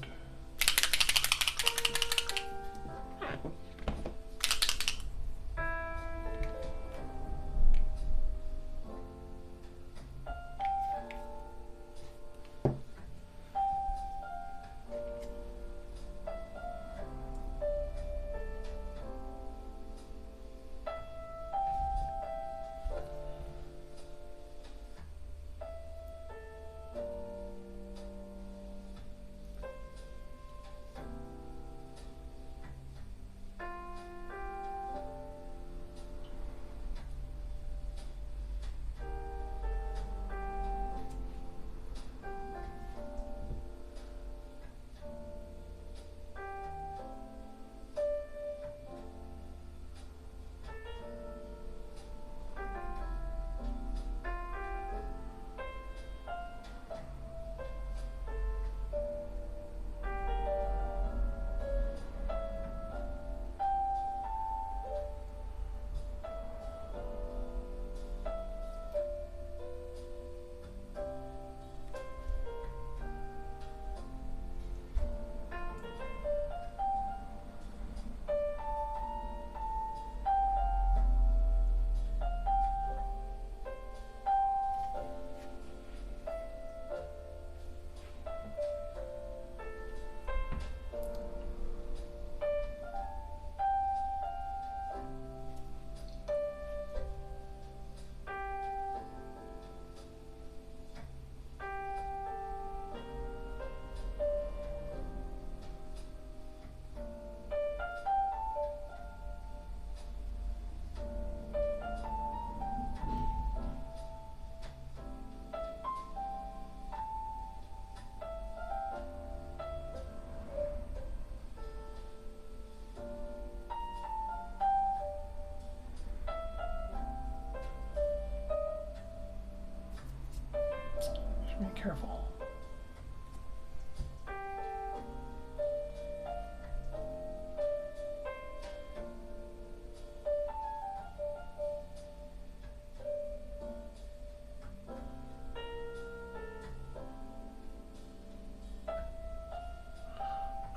Be careful.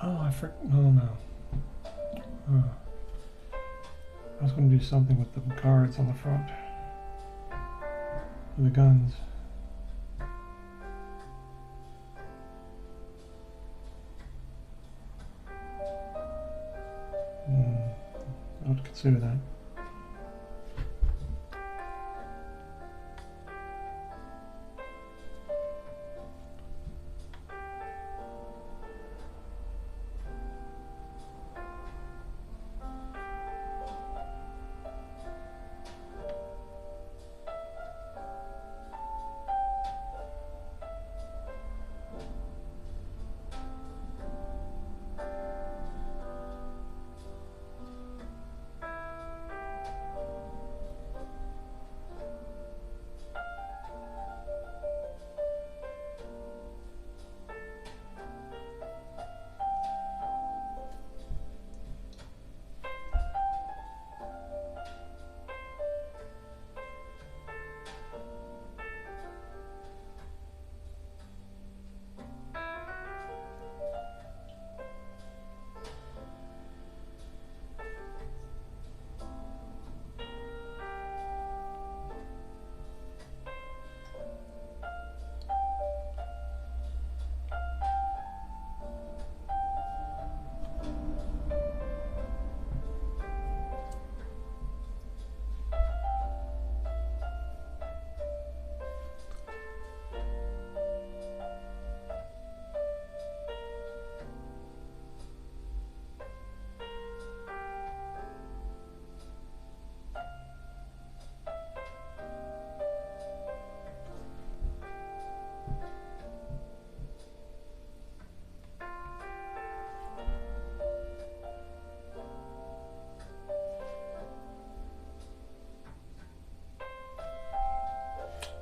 Oh, oh no. I was going to do something with the guards on the front. With the guns. I would consider that.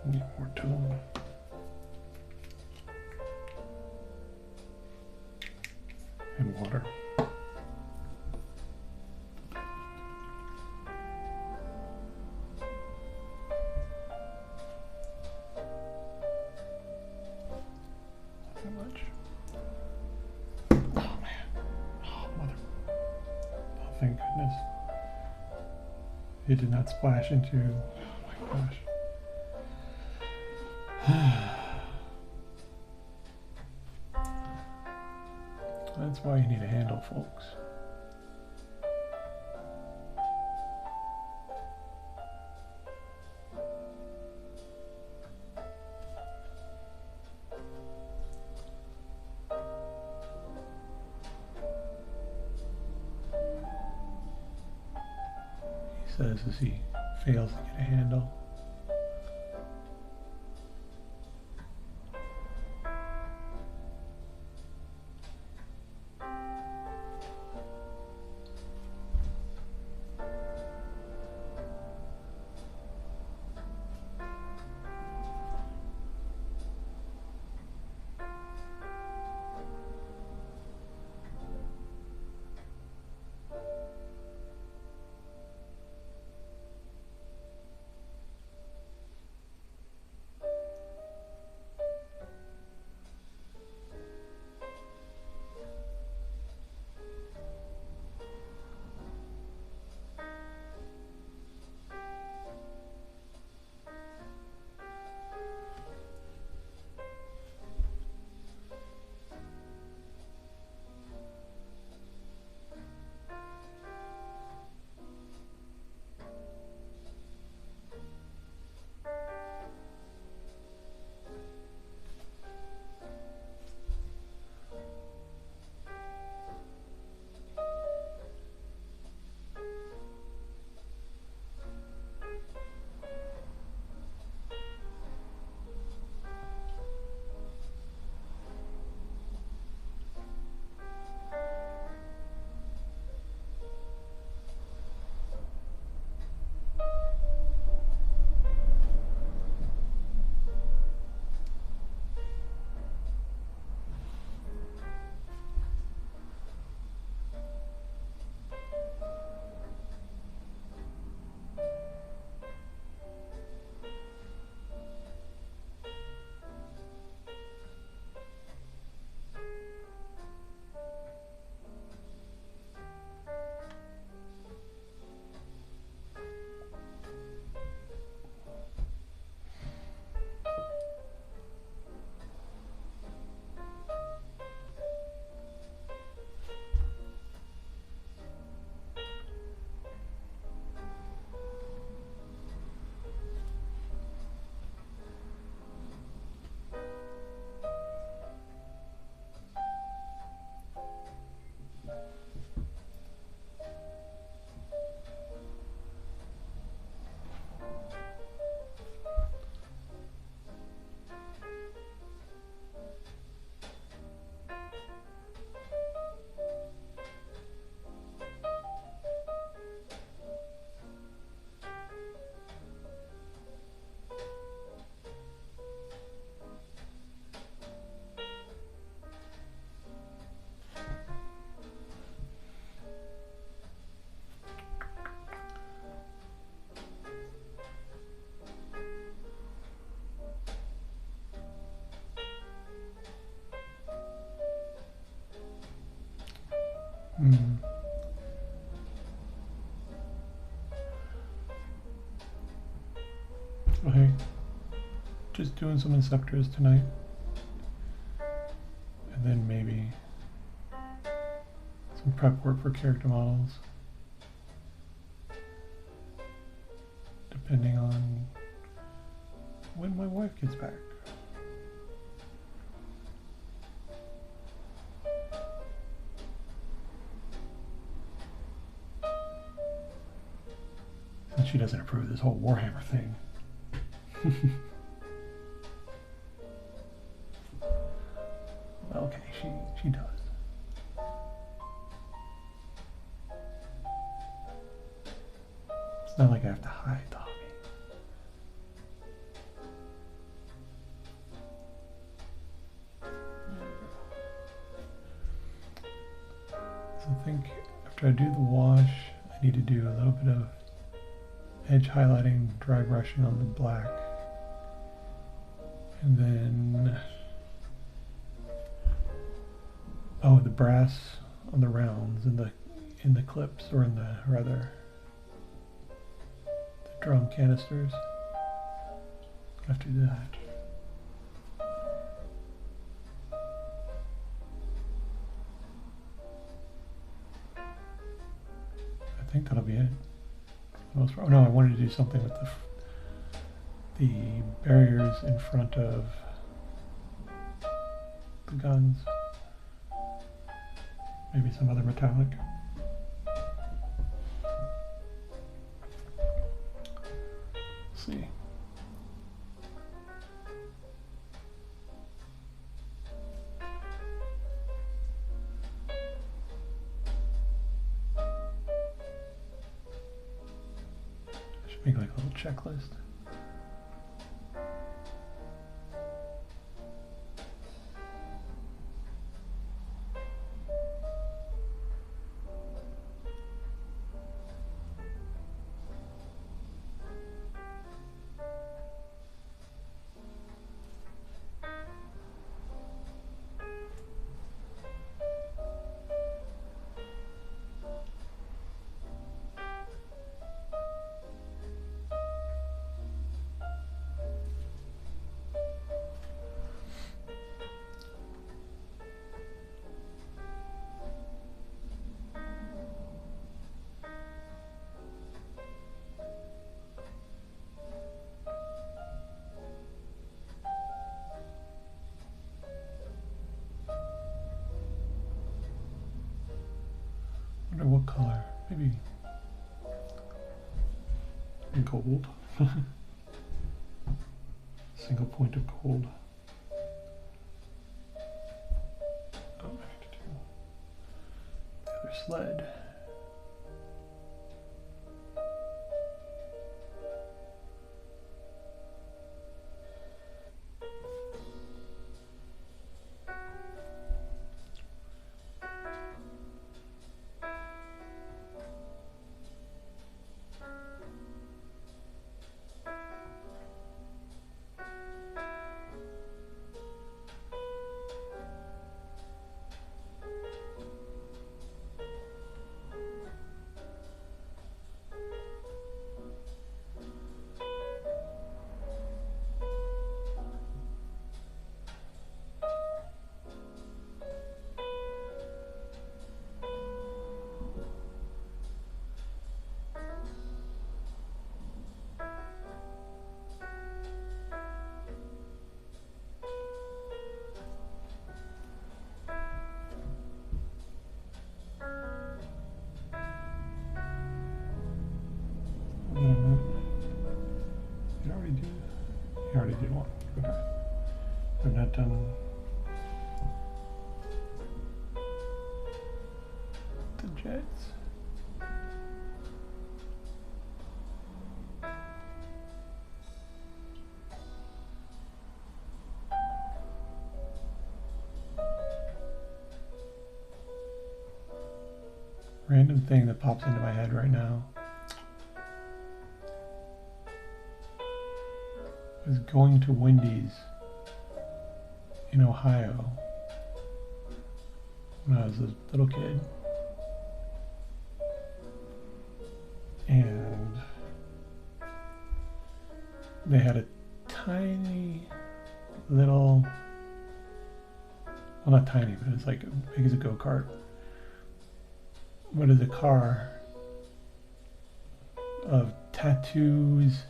Need more tool. And water. Not that much. Oh man. Oh mother. Oh thank goodness. It did not splash into. Oh my gosh. That's why you need a handle, folks. He says as he fails to get a handle. Mm. Okay, just doing some Inceptors tonight, and then maybe some prep work for character models, depending on when my wife gets back. Since she doesn't approve of this whole Warhammer thing. Okay, she does. It's not like I have to hide the hobby. think after I do the wash, I need to do a little bit of edge highlighting, dry brushing on the black. And then, oh, the brass on the rounds in the clips, or in the rather the drum canisters. I have to do that. I think that'll be it. Oh no, I wanted to do something with the barriers in front of the guns. Maybe some other metallic. Let's see. Make like a little checklist. Wonder what color? Maybe gold. Single point of gold. Oh, I need to do the other sled. I already did one. Okay. I've not done the jets. Random thing that pops into my head right now is going to Wendy's in Ohio when I was a little kid, and they had a tiny little, well, not tiny, but it's like big as a go-kart, but it's a car of tattoos,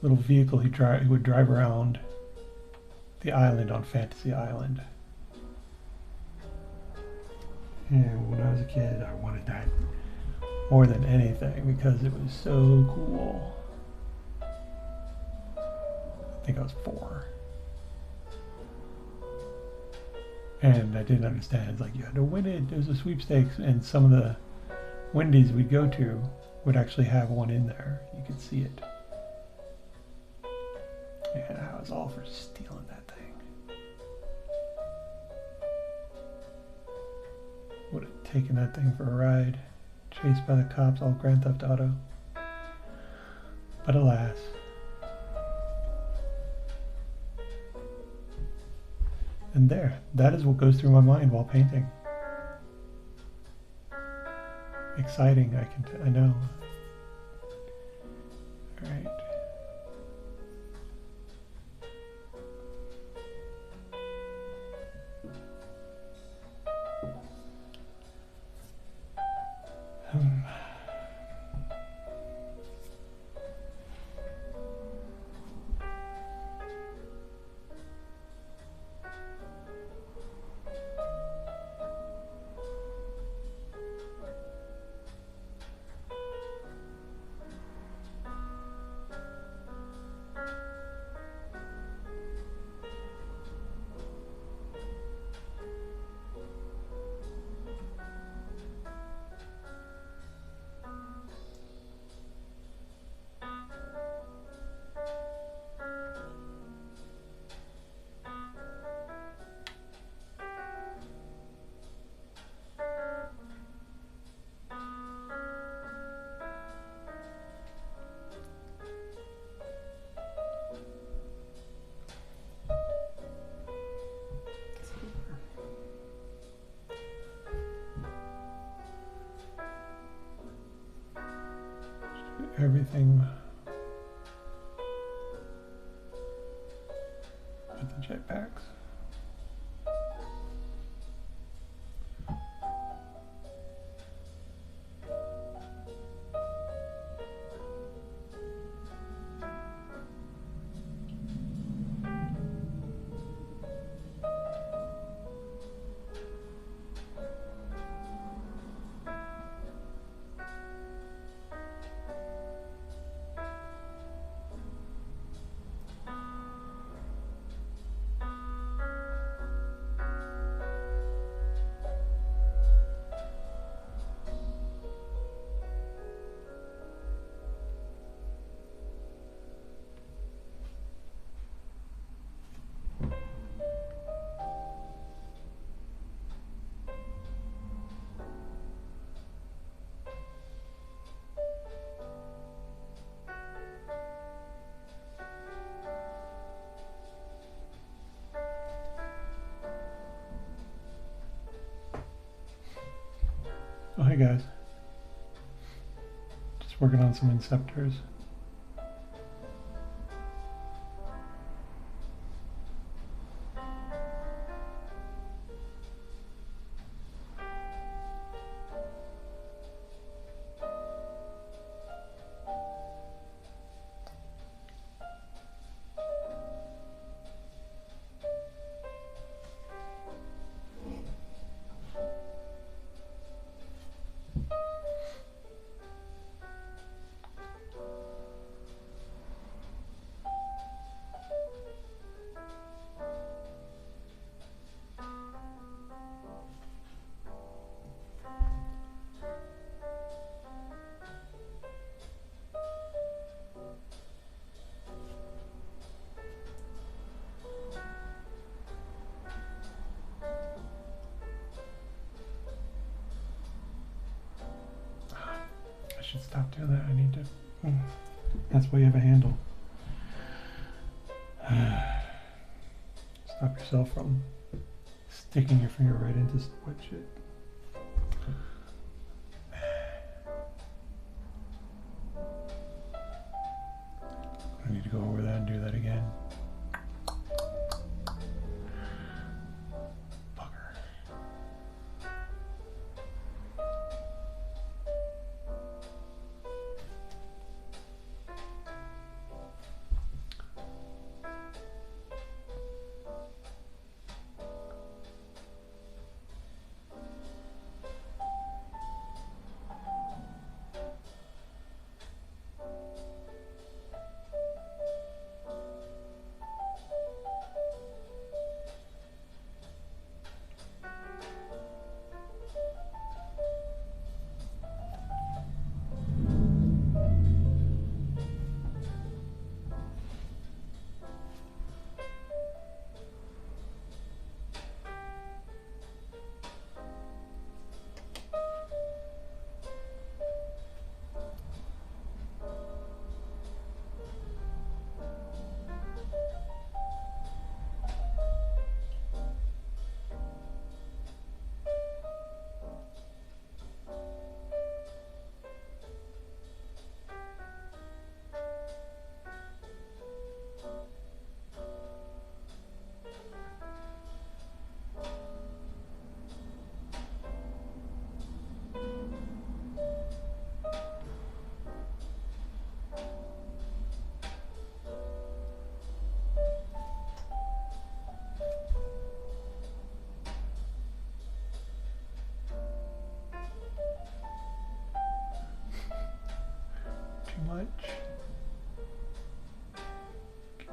little vehicle he would drive around the island on Fantasy Island. And when I was a kid, I wanted that more than anything because it was so cool. I think I was 4. And I didn't understand. It's like you had to win it. It was a sweepstakes, and some of the Wendy's we'd go to would actually have one in there. You could see it. And I was all for stealing that thing. What a taking that thing for a ride, chased by the cops, all Grand Theft Auto. But alas. And there, that is what goes through my mind while painting. Exciting, I know. All right. Everything with the jetpacks. Oh, hey guys. Just working on some Inceptors. I should stop doing that. I need to. That's why you have a handle. Stop yourself from sticking your finger right into wet shit. I need to go over that and do that again.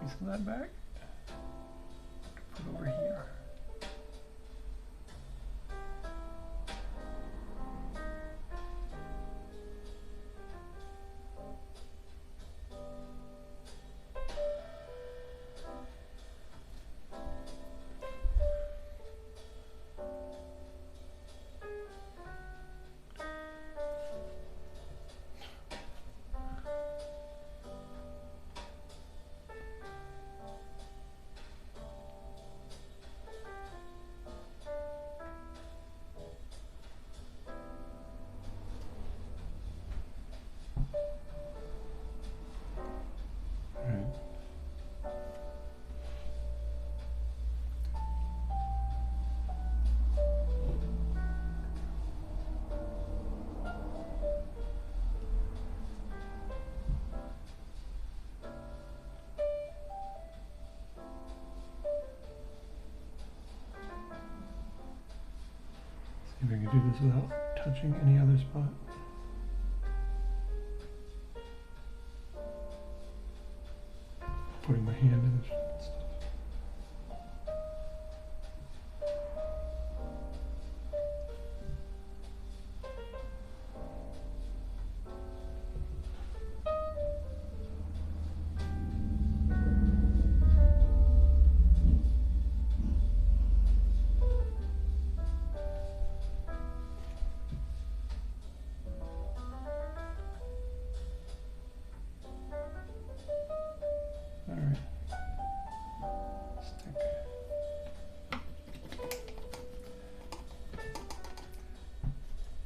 piece of that back. Put over here. See if I can do this without touching any other spot. Putting my hand in this stuff.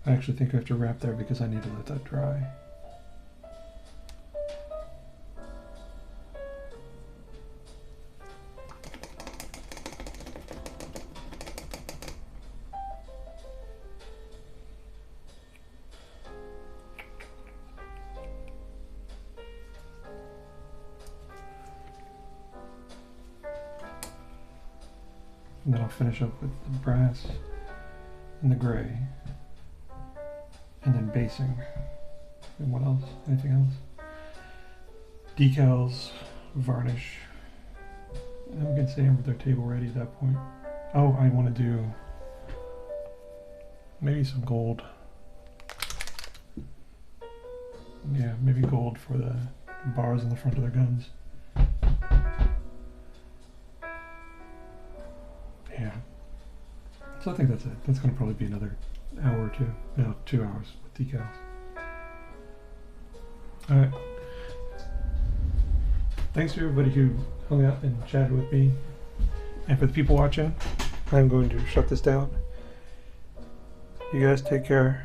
I actually think I have to wrap there because I need to let that dry. And then I'll finish up with the brass and the gray. And then basing. And what else? Anything else? Decals, varnish. And we can say with their table ready at that point. Oh, I want to do maybe some gold. Yeah, maybe gold for the bars on the front of their guns. Yeah. So I think that's it. That's going to probably be another hour or two. No, 2 hours with decals. Alright. Thanks to everybody who hung out and chatted with me. And for the people watching, I'm going to shut this down. You guys take care.